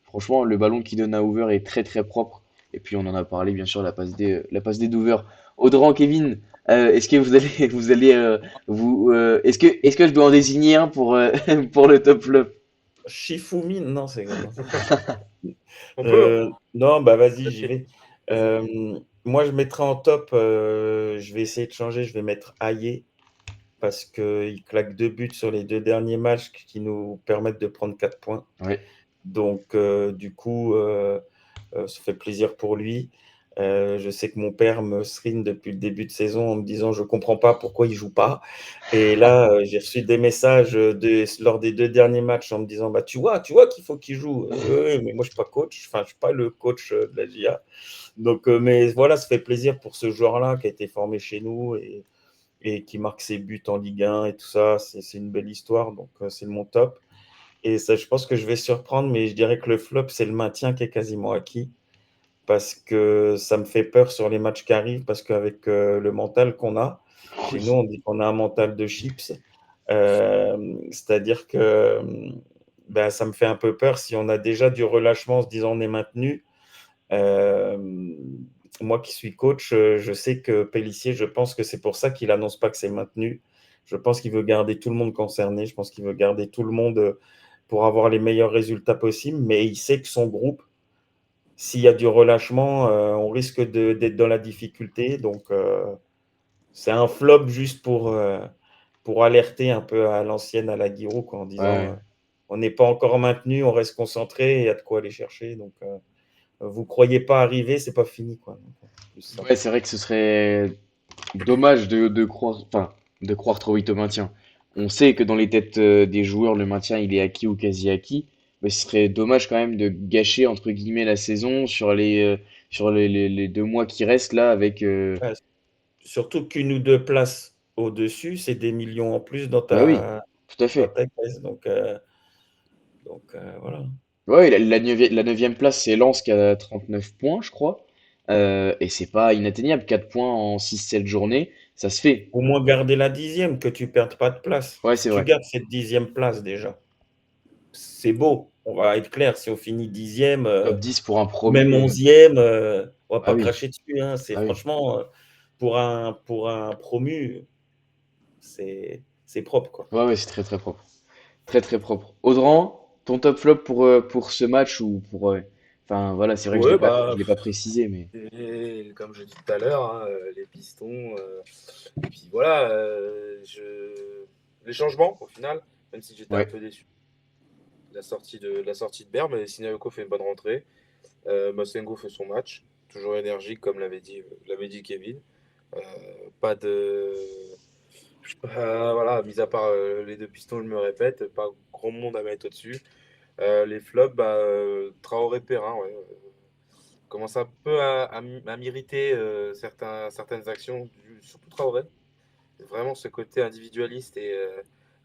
franchement, le ballon qu'il donne à Hoover est très propre. Et puis on en a parlé, bien sûr, la passe D d'Hoover. Audran, Kevin, est-ce que vous allez est-ce que je dois en désigner un pour pour le top flop? Shifumi, non, c'est non. On peut, hein. Non, bah vas-y, j'y vais. Moi, je mettrai en top, je vais essayer de changer, je vais mettre Aye. parce qu'il claque 2 buts sur les 2 derniers matchs qui nous permettent de prendre 4 points. Ouais. Donc, du coup, ça fait plaisir pour lui. Je sais que mon père me serine depuis le début de saison en me disant je comprends pas pourquoi il joue pas. Et là, j'ai reçu des messages lors des 2 derniers matchs en me disant bah tu vois qu'il faut qu'il joue. Oui, mais moi je suis pas coach, enfin je suis pas le coach de la GIA. Donc, mais voilà, ça fait plaisir pour ce joueur-là qui a été formé chez nous et qui marque ses buts en Ligue 1 et tout ça. C'est une belle histoire, donc c'est mon top. Et ça, je pense que je vais surprendre, mais je dirais que le flop, c'est le maintien qui est quasiment acquis. Parce que ça me fait peur sur les matchs qui arrivent, parce qu'avec le mental qu'on a, chez nous, Oui. on dit qu'on a un mental de chips. C'est-à-dire que ben, ça me fait un peu peur si on a déjà du relâchement en se disant on est maintenu. Euh, Moi qui suis coach, je sais que Pélissier, je pense que c'est pour ça qu'il annonce pas que c'est maintenu. Je pense qu'il veut garder tout le monde concerné. Je pense qu'il veut garder tout le monde pour avoir les meilleurs résultats possibles. Mais il sait que son groupe, s'il y a du relâchement, on risque d'être dans la difficulté. Donc, c'est un flop juste pour alerter un peu à l'ancienne, à la Giroud, quoi, en disant Ouais. on n'est pas encore maintenu, on reste concentré et il y a de quoi aller chercher. Donc, vous croyez pas arriver, c'est pas fini, quoi. Donc, plus ça. Ouais, c'est vrai que ce serait dommage de croire, enfin, de croire trop vite au maintien. On sait que dans les têtes des joueurs, le maintien, il est acquis ou quasi acquis, mais ce serait dommage quand même de gâcher, entre guillemets, la saison sur les 2 mois qui restent là avec... Ouais, surtout qu'une ou deux places au-dessus, c'est des millions en plus Bah oui, tout à dans fait. ta caisse. Donc, voilà. Ouais, la neuvième place, c'est Lens qui a 39 points, je crois. Et c'est pas inatteignable. 4 points en 6-7 journées, ça se fait. Au moins garder la 10e, que tu perdes pas de place. Ouais, Si c'est tu vrai. gardes cette 10e place déjà, c'est beau. On va être clair, si on finit 10e, Top 10 pour un ou même promu. 11e, on va Bah pas oui, cracher dessus, hein. C'est bah oui. franchement, pour un promu, c'est propre, quoi. Ouais, ouais, c'est très très propre. Très très propre. Audran, ton top flop pour ce match ou pour... Enfin voilà, c'est vrai que Ouais, je bah, l'ai pas précisé, mais... et comme je dis tout à l'heure, hein, les pistons, et puis voilà, les changements au final, même si j'étais un Ouais, peu déçu. La sortie de Berme, mais Siniako fait une bonne rentrée. Masengo fait son match, toujours énergique comme l'avait dit Kevin. Euh, pas de. Voilà, mis à part les deux pistons, je me répète, pas grand monde à mettre au-dessus. Les flops, bah, Traoré Perrin, ouais, commence un peu à m'irriter certaines actions, surtout Traoré. Vraiment ce côté individualiste.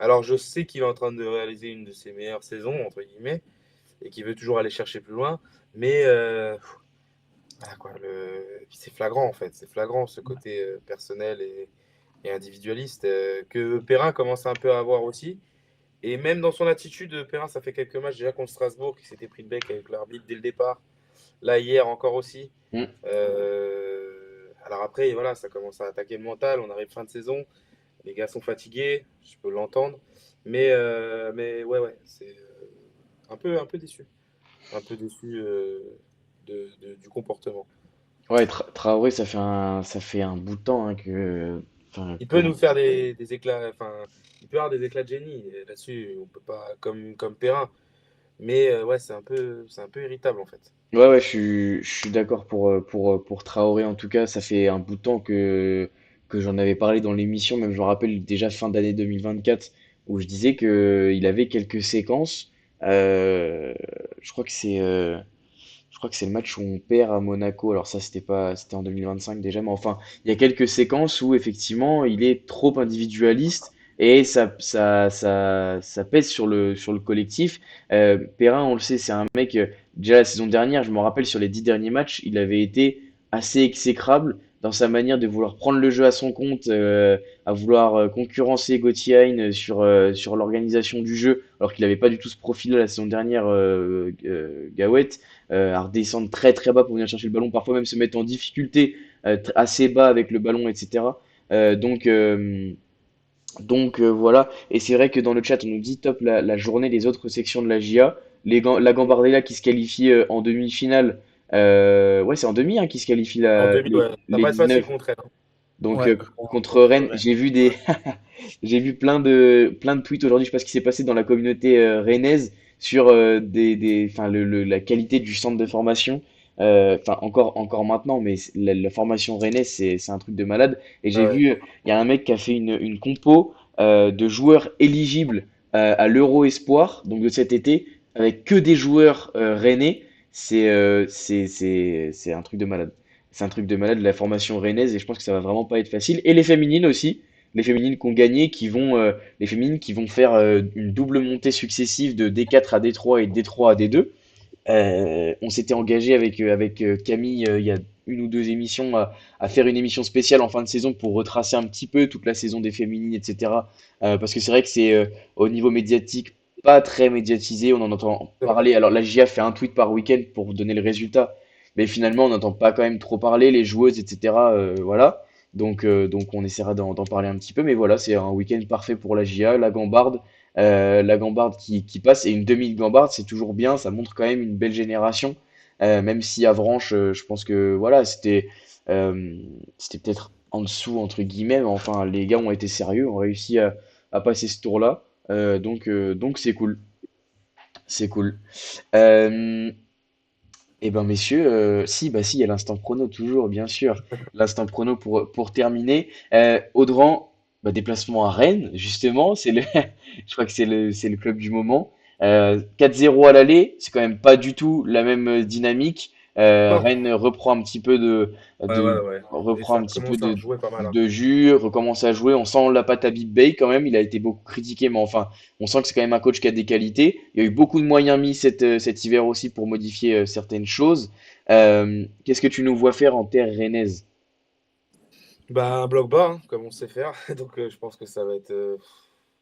Alors je sais qu'il est en train de réaliser une de ses meilleures saisons, entre guillemets, et qu'il veut toujours aller chercher plus loin, mais voilà, quoi, c'est flagrant en fait, c'est flagrant ce côté personnel et individualiste que Perrin commence un peu à avoir aussi. Et même dans son attitude, Perrin, ça fait quelques matchs déjà contre Strasbourg, qui s'était pris le bec avec l'arbitre dès le départ. Là, hier encore aussi. hmm, Alors après, voilà, ça commence à attaquer le mental. On arrive fin de saison. Les gars sont fatigués, je peux l'entendre. Mais ouais, ouais, c'est un peu déçu. Un peu déçu du comportement. ouais, Traoré, ça fait un bout de temps hein, enfin, Il peut nous faire des éclats, enfin, il peut avoir des éclats de génie. Et là-dessus, on peut pas, comme Perrin. Mais ouais, c'est un peu irritable en fait. Ouais, ouais, je suis d'accord pour Traoré. En tout cas, ça fait un bout de temps que j'en avais parlé dans l'émission. Même je me rappelle déjà fin d'année 2024 où je disais que il avait quelques séquences. Euh, je crois que c'est le match où on perd à Monaco. Alors ça, c'était en 2025 déjà, mais enfin, il y a quelques séquences où effectivement, il est trop individualiste et ça pèse sur le collectif. Perrin, on le sait, c'est un mec. Déjà la saison dernière, je me rappelle sur les 10 derniers matchs, il avait été assez exécrable dans sa manière de vouloir prendre le jeu à son compte, à vouloir concurrencer Gauthier Hein sur l'organisation du jeu, alors qu'il n'avait pas du tout ce profil-là la saison dernière, Gawet à redescendre très très bas pour venir chercher le ballon, parfois même se mettre en difficulté assez bas avec le ballon, etc. Donc voilà, et c'est vrai que dans le chat on nous dit top la journée des autres sections de la GIA, la Gambardella qui se qualifie en demi-finale, ouais c'est en demi hein, qui se qualifie En demi, ouais. Ça les va être facile 19. contre elle, hein. Donc Ouais, contre contre Rennes, Rennes. j'ai vu Ouais. j'ai vu plein de tweets aujourd'hui. Je sais pas ce qui s'est passé dans la communauté rennaise sur enfin la qualité du centre de formation. Enfin encore maintenant, mais la formation rennaise c'est un truc de malade. Et j'ai Ah ouais. vu il y a un mec qui a fait une compo de joueurs éligibles à l'Euro Espoir, donc de cet été, avec que des joueurs rennais. C'est un truc de malade. C'est un truc de malade, la formation rennaise, et je pense que ça va vraiment pas être facile. Et les féminines aussi, les féminines qui ont gagné, les féminines qui vont faire une double montée successive de D4 à D3 et de D3 à D2. On s'était engagé avec Camille il y a une ou deux émissions à faire une émission spéciale en fin de saison pour retracer un petit peu toute la saison des féminines, etc. Parce que c'est vrai que c'est au niveau médiatique pas très médiatisé, on en entend C'est vrai. parler. Alors la GIA fait un tweet par week-end pour vous donner le résultat, mais finalement on n'entend pas quand même trop parler, les joueuses, etc. Voilà. Donc on essaiera d'en parler un petit peu, mais voilà, c'est un week-end parfait pour la GIA, la Gambarde qui passe et une demi-Gambarde, c'est toujours bien, ça montre quand même une belle génération. Même si Avranches, je pense que voilà, c'était peut-être en dessous, entre guillemets, mais enfin, les gars ont été sérieux, ont réussi à passer ce tour-là. Donc c'est cool, c'est cool. Euh, eh ben messieurs, si, il y a l'instant chrono toujours, bien sûr. L'instant chrono pour terminer. Audran, déplacement à Rennes, justement, je crois que c'est le club du moment. 4-0 à l'aller, c'est quand même pas du tout la même dynamique. Non. Rennes Ouais, ouais, de, ouais. Et reprend ça un petit peu recommence à rejouer pas mal, hein. de jus, recommence à jouer. On sent la patte à Big Bay quand même. Il a été beaucoup critiqué, mais enfin, on sent que c'est quand même un coach qui a des qualités. Il y a eu beaucoup de moyens mis cet hiver aussi pour modifier certaines choses. Qu'est-ce que tu nous vois faire en terre rennaise? Bah, un bloc bas, hein, comme on sait faire. Donc, je pense que ça va être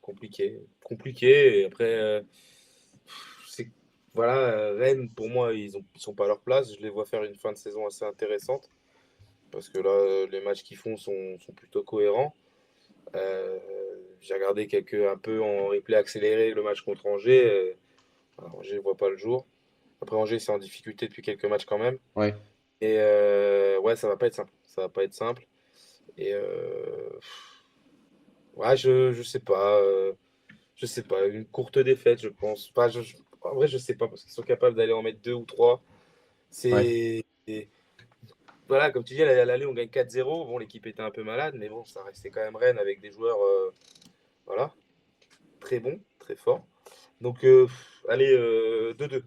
compliqué. Compliqué. Et après, c'est, voilà, Rennes, pour moi, ils sont pas à leur place. Je les vois faire une fin de saison assez intéressante. Parce que là, les matchs qu'ils font sont plutôt cohérents. Euh, j'ai regardé un peu en replay accéléré le match contre Angers. Alors, Angers ne voit pas le jour. Après, Angers, c'est en difficulté depuis quelques matchs quand même. Ouais. Et ouais, ça va pas être simple. Ça va pas être simple. Et ouais, je sais pas. Je sais pas. Une courte défaite, je pense. Pas, en vrai, je sais pas. Parce qu'ils sont capables d'aller en mettre deux ou trois. Ouais. Et voilà, comme tu dis, à l'aller, on gagne 4-0. Bon, l'équipe était un peu malade, mais bon, ça restait quand même Rennes avec des joueurs voilà, très bons, très forts. Donc, allez, 2-2.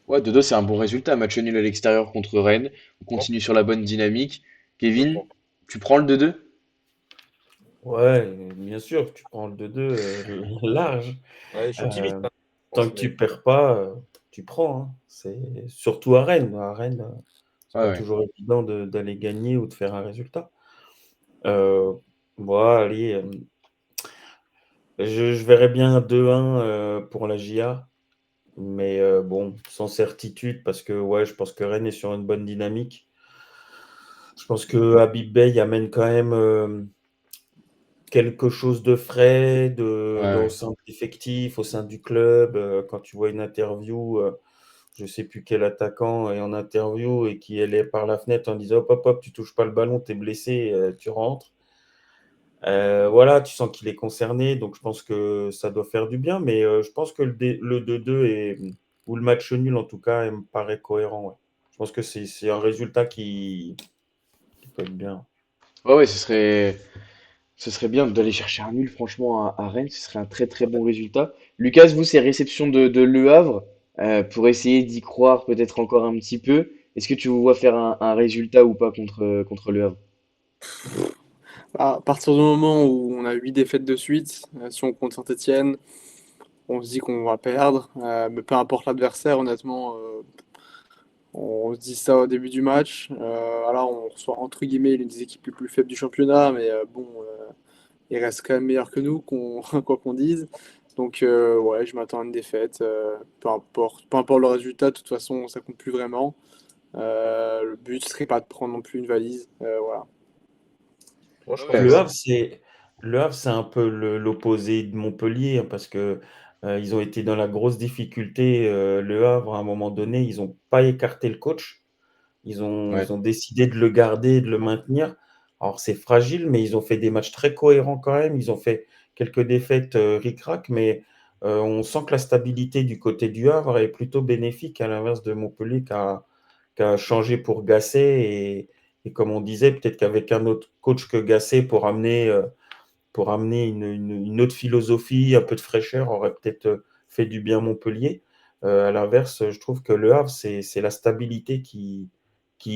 Ouais, 2-2, c'est un bon résultat. Match nul à l'extérieur contre Rennes. On Bon, continue sur la bonne dynamique. je Kevin, prends. tu prends le 2-2? Ouais, bien sûr, tu prends le 2-2 large. Ouais, je suis optimiste, Euh, hein, je Tant pense, que mais tu perds pas, tu prends, hein. C'est surtout à Rennes. À Rennes, c'est Ouais, pas ouais. toujours évident d'aller gagner ou de faire un résultat. Euh, Bon, allez, je verrais bien un 2-1 pour la GIA, mais bon, sans certitude, parce que ouais, je pense que Rennes est sur une bonne dynamique. Je pense que Habib Bey amène quand même quelque chose de frais Ouais, au ouais. sein de l'effectif, au sein du club. Quand tu vois une interview, je ne sais plus quel attaquant est en interview et qui est par la fenêtre en disant hop, hop, hop, tu touches pas le ballon, tu es blessé, tu rentres. Voilà, tu sens qu'il est concerné, donc je pense que ça doit faire du bien, mais je pense que le 2-2 ou le match nul en tout cas, il me paraît cohérent. Ouais. Je pense que c'est un résultat qui peut être bien. Ouais, ouais, ce serait bien d'aller chercher un nul, franchement, à Rennes. Ce serait un très très bon résultat. Lucas, vous, c'est réception de Le Havre, pour essayer d'y croire peut-être encore un petit peu. Est-ce que tu vous vois faire un résultat ou pas contre Le Havre? À partir du moment où on a 8 défaites de suite, si on compte Saint-Etienne, on se dit qu'on va perdre. Mais peu importe l'adversaire, honnêtement, on se dit ça au début du match. Alors on reçoit entre guillemets l'une des équipes les plus faibles du championnat, mais bon, il reste quand même meilleur que nous, quoi qu'on dise. Donc ouais, je m'attends à une défaite. Peu importe le résultat, de toute façon, ça compte plus vraiment. Le but serait pas de prendre non plus une valise. Voilà. moi, je pense Ouais, Le pas. Havre, c'est Le Havre, c'est un peu l'opposé de Montpellier, hein, parce que ils ont été dans la grosse difficulté. Le Havre, à un moment donné, ils n'ont pas écarté le coach. Ils ouais, ont décidé de le garder, de le maintenir. Alors, c'est fragile, mais ils ont fait des matchs très cohérents quand même. Ils ont fait quelques défaites ric-rac, mais on sent que la stabilité du côté du Havre est plutôt bénéfique, à l'inverse de Montpellier qui a changé pour Gasset. Et comme on disait, peut-être qu'avec un autre coach que Gasset pour amener une autre philosophie, un peu de fraîcheur, aurait peut-être fait du bien Montpellier. À l'inverse, je trouve que le Havre, c'est la stabilité qui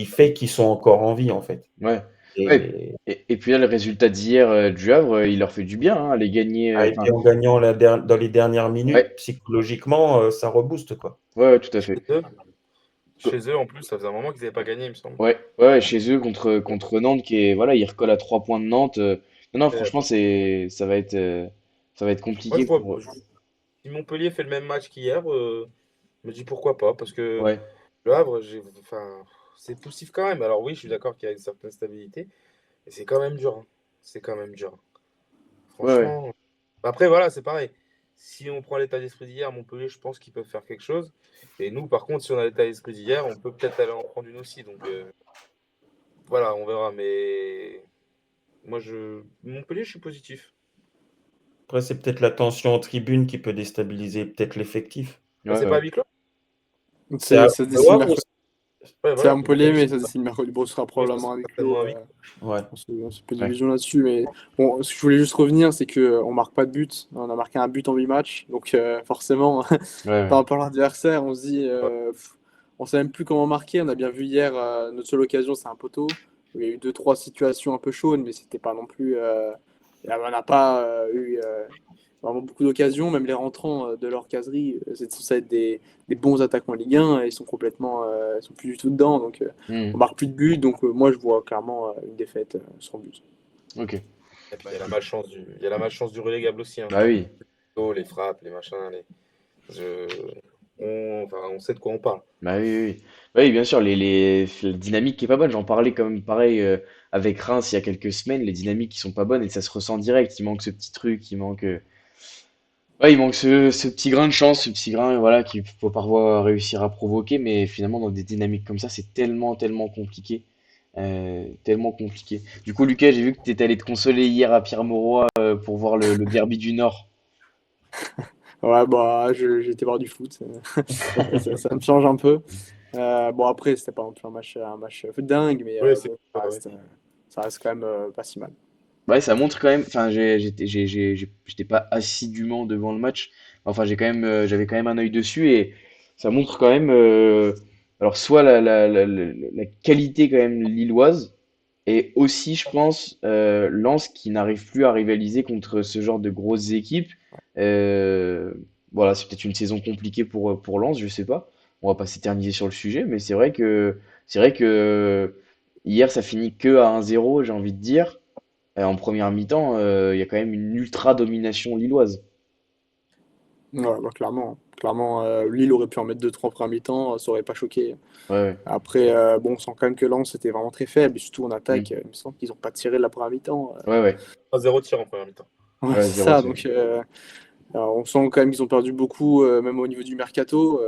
fait qu'ils sont encore en vie, en fait. Ouais. Ouais. Et Et puis là, le résultat d'hier du Havre, il leur fait du bien, hein, les gagner. a été en gagnant dans les dernières minutes, Ouais, psychologiquement, ça rebooste, quoi. ouais, ouais, tout à Chez fait. eux, Co- chez eux, en plus, ça faisait un moment qu'ils n'avaient pas gagné, il me semble. Ouais, ouais, ouais, chez eux contre Nantes qui est voilà, ils recollent à 3 points de Nantes. Non, non, Et, franchement, ça va être moi, compliqué pour eux. si Montpellier fait le même match qu'hier, je me dis pourquoi pas, parce que Ouais, le Havre, enfin, c'est poussif quand même. Alors oui, je suis d'accord qu'il y a une certaine stabilité, mais c'est quand même dur, hein. C'est quand même dur. ouais, ouais, Franchement. Après, voilà, c'est pareil. Si on prend l'état d'esprit d'hier, Montpellier, je pense qu'ils peuvent faire quelque chose. Et nous, par contre, si on a l'état d'esprit d'hier, on peut peut-être aller en prendre une aussi. Donc voilà, on verra. Mais Montpellier, je suis positif. Après, c'est peut-être la tension en tribune qui peut déstabiliser peut-être l'effectif. ouais, Ah, c'est pas à ouais. huis clos? C'est à Ça se Le décide Havre mercredi. aussi. Ouais, C'est à voilà. Montpellier, mais ça se décide mercredi. Bon, ce sera Oui, ça probablement sera un huis clos. certainement à huis clos. Ouais. On se fait Ouais. d'illusions là-dessus. Mais bon, ce que je voulais juste revenir, c'est qu'on marque pas de but. On a marqué un but en 8 matchs. Donc forcément, Ouais, ouais. par rapport à l'adversaire, on se dit, Ouais. on sait même plus comment marquer. On a bien vu hier, notre seule occasion, c'est un poteau. Il y a eu deux, trois situations un peu chaudes, mais c'était pas non plus. On n'a pas eu vraiment beaucoup d'occasions. Même les rentrants de leur caserie, c'est censé être des bons attaquants Ligue 1. Ils sont complètement, ils sont plus du tout dedans. Donc on Hmm, marque plus de buts. Donc moi, je vois clairement une défaite sans but. ok. Et puis il y a la malchance il y a la malchance du relégable aussi, hein. Bah oui. Les frappes, les machins, je- enfin, on sait de quoi on parle. Bah oui, oui, oui. Oui, bien sûr, la dynamique qui est pas bonne. J'en parlais quand même pareil avec Reims il y a quelques semaines. Les dynamiques qui sont pas bonnes et ça se ressent direct. Il manque ce petit truc, il manque. Ouais, il manque ce petit grain de chance, ce petit grain, voilà, qu'il faut parfois réussir à provoquer, mais finalement, dans des dynamiques comme ça, c'est tellement, tellement compliqué. Tellement compliqué. Du coup, Lucas, j'ai vu que tu étais allé te consoler hier à Pierre-Mauroy pour voir le derby du Nord. Ouais, bah, j'ai été voir du foot. Ça me change un peu. Bon, après, c'était pas non plus un match dingue, mais Oui, c'est bon, ouais. ça reste quand même pas si mal. Ouais, ça montre quand même. Enfin, j'étais pas assidûment devant le match. Enfin, j'avais quand même un œil dessus et ça montre quand même. Alors, soit la qualité quand même lilloise et aussi, je pense, Lens qui n'arrive plus à rivaliser contre ce genre de grosses équipes. Euh, voilà, c'est peut-être une saison compliquée pour Lens, je sais pas. On va pas s'éterniser sur le sujet, mais c'est vrai que hier ça finit que à 1-0, j'ai envie de dire. En première mi-temps, il y a quand même une ultra domination lilloise. Ouais, bah, clairement. Clairement, Lille aurait pu en mettre deux, trois premiers mi-temps, ça aurait pas choqué. Ouais, ouais. Après, bon, on sent quand même que Lens était vraiment très faible, et surtout en Mm. attaque, il me semble qu'ils n'ont pas tiré de la première mi-temps. Ouais, ouais. 0 tir en première mi-temps. Ouais, Ouais, c'est 0 ça. tir. Donc, on sent quand même qu'ils ont perdu beaucoup, même au niveau du mercato.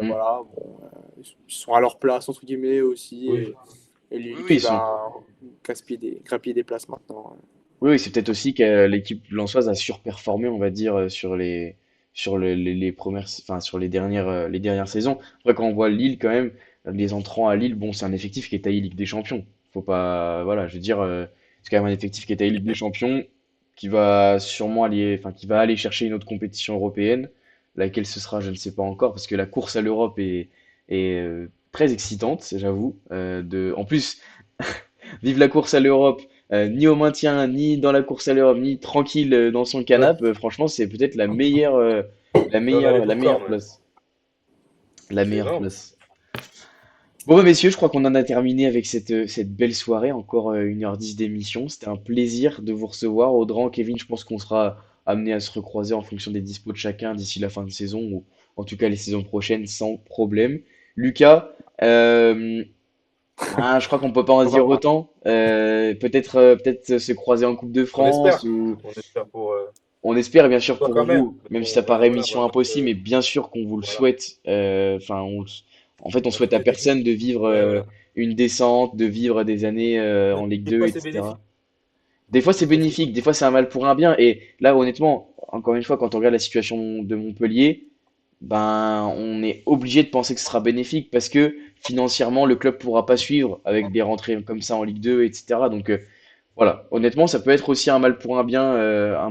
Mm. Voilà, bon, ils sont à leur place, entre guillemets, aussi. Oui. Et Oui, Lille oui, qui ils sont. va grappiller des places maintenant. Oui, oui, c'est peut-être aussi que l'équipe lensoise a surperformé, on va dire, sur les premières, enfin, sur les dernières saisons. Après, quand on voit Lille, quand même, les entrants à Lille, bon, c'est un effectif qui est taillé Ligue des Champions. Faut pas, voilà, je veux dire, c'est quand même un effectif qui est taillé Ligue des Champions, qui va sûrement aller, enfin, qui va aller chercher une autre compétition européenne, laquelle ce sera, je ne sais pas encore, parce que la course à l'Europe est très excitante, j'avoue. En plus, vive la course à l'Europe, ni au maintien, ni dans la course à l'Europe, ni tranquille dans son Ouais. canapé. Franchement, c'est peut-être la Là, on a les meilleure, la meilleure popcorn, ouais. place. La C'est meilleure énorme. place. Bon, bah, messieurs, je crois qu'on en a terminé avec cette belle soirée. Encore 1h10 d'émission. C'était un plaisir de vous recevoir. Audran, Kevin, je pense qu'on sera amené à se recroiser en fonction des dispos de chacun d'ici la fin de saison ou en tout cas les saisons prochaines sans problème. Lucas, je crois qu'on peut pas en Pourquoi dire pas? autant. Peut-être se croiser en Coupe de On France espère. ou On espère pour on espère bien sûr toi pour quand même. vous, Mais même si ça bon, ouais, paraît voilà, mission voilà. impossible, mais bien sûr qu'on vous le Voilà. souhaite. Enfin, en fait, on À souhaite toutes à les équipes. personne de vivre Ouais, voilà. une descente, de vivre des années en Ligue Des 2, fois, c'est bénéfique. etc. Des fois, c'est Des fois, c'est bénéfique, des fois, c'est un mal pour un bien. Et là, honnêtement, encore une fois, quand on regarde la situation de Montpellier, ben, on est obligé de penser que ce sera bénéfique parce que financièrement, le club pourra pas suivre avec des rentrées comme ça en Ligue 2, etc. Donc, voilà, honnêtement, ça peut être aussi un mal pour un bien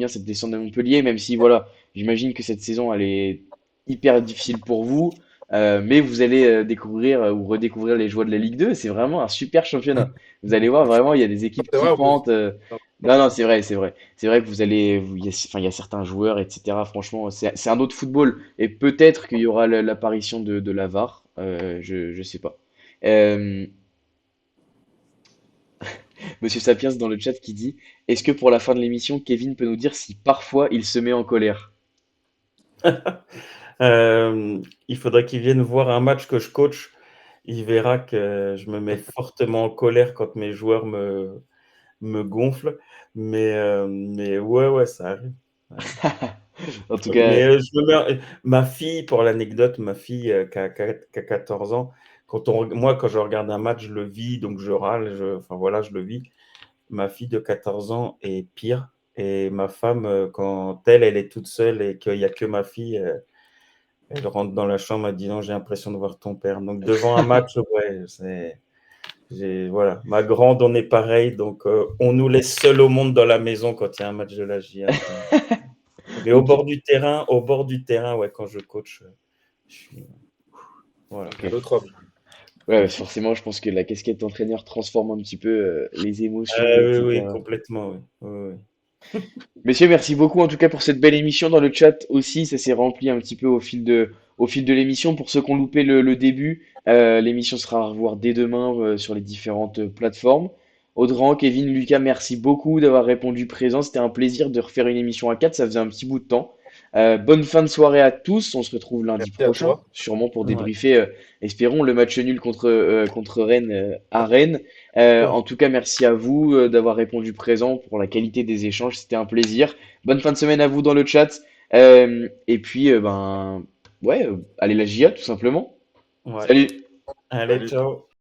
cette descente de Montpellier, même si voilà, j'imagine que cette saison elle est hyper difficile pour vous, mais vous allez découvrir ou redécouvrir les joies de la Ligue 2. C'est vraiment un super championnat. Vous allez voir vraiment, il y a des équipes c'est vrai en plus. kiffantes. Non, non, c'est vrai, c'est vrai. C'est vrai que il y a, enfin, il y a certains joueurs, etc. Franchement, c'est un autre football. Et peut-être qu'il y aura l'apparition de la VAR. Je sais pas. Euh, Monsieur Sapiens dans le chat qui dit: Est-ce que pour la fin de l'émission, Kevin peut nous dire si parfois il se met en colère? Il faudrait qu'il vienne voir un match que je coach. Il verra que je me mets fortement en colère quand mes joueurs me gonflent. Mais ouais, ouais, ça arrive. Ouais. En tout Mais cas, ma fille, pour l'anecdote, ma fille qui a 14 ans, moi, quand je regarde un match, je le vis, donc je râle, enfin voilà, je le vis. Ma fille de 14 ans est pire. Et ma femme, quand elle est toute seule et qu'il n'y a que ma fille, elle rentre dans la chambre en disant j'ai l'impression de voir ton père. Donc devant un match, ouais, voilà. Ma grande, on est pareil, donc on nous laisse seuls au monde dans la maison quand il y a un match de la JA. Mais ok, au bord du terrain, ouais, quand je coach, je suis, voilà. ok. C'est l'autre homme. Ouais, forcément, je pense que la casquette d'entraîneur transforme un petit peu les émotions, Oui, oui, etc. complètement, oui. Oui, oui. Messieurs, merci beaucoup en tout cas pour cette belle émission dans le chat aussi. Ça s'est rempli un petit peu au fil de l'émission. Pour ceux qui ont loupé le début, l'émission sera à revoir dès demain sur les différentes plateformes. Audran, Kevin, Lucas, merci beaucoup d'avoir répondu présent. C'était un plaisir de refaire une émission à 4. Ça faisait un petit bout de temps. Bonne fin de soirée à tous. On se retrouve lundi Merci à prochain, toi. sûrement pour Ouais. débriefer, espérons, le match nul contre Rennes à Rennes. En tout cas, merci à vous d'avoir répondu présent pour la qualité des échanges. C'était un plaisir. Bonne fin de semaine à vous dans le chat. Et puis, ben, ouais, allez la GIA tout simplement. Ouais. Salut! Allez, Salut. ciao.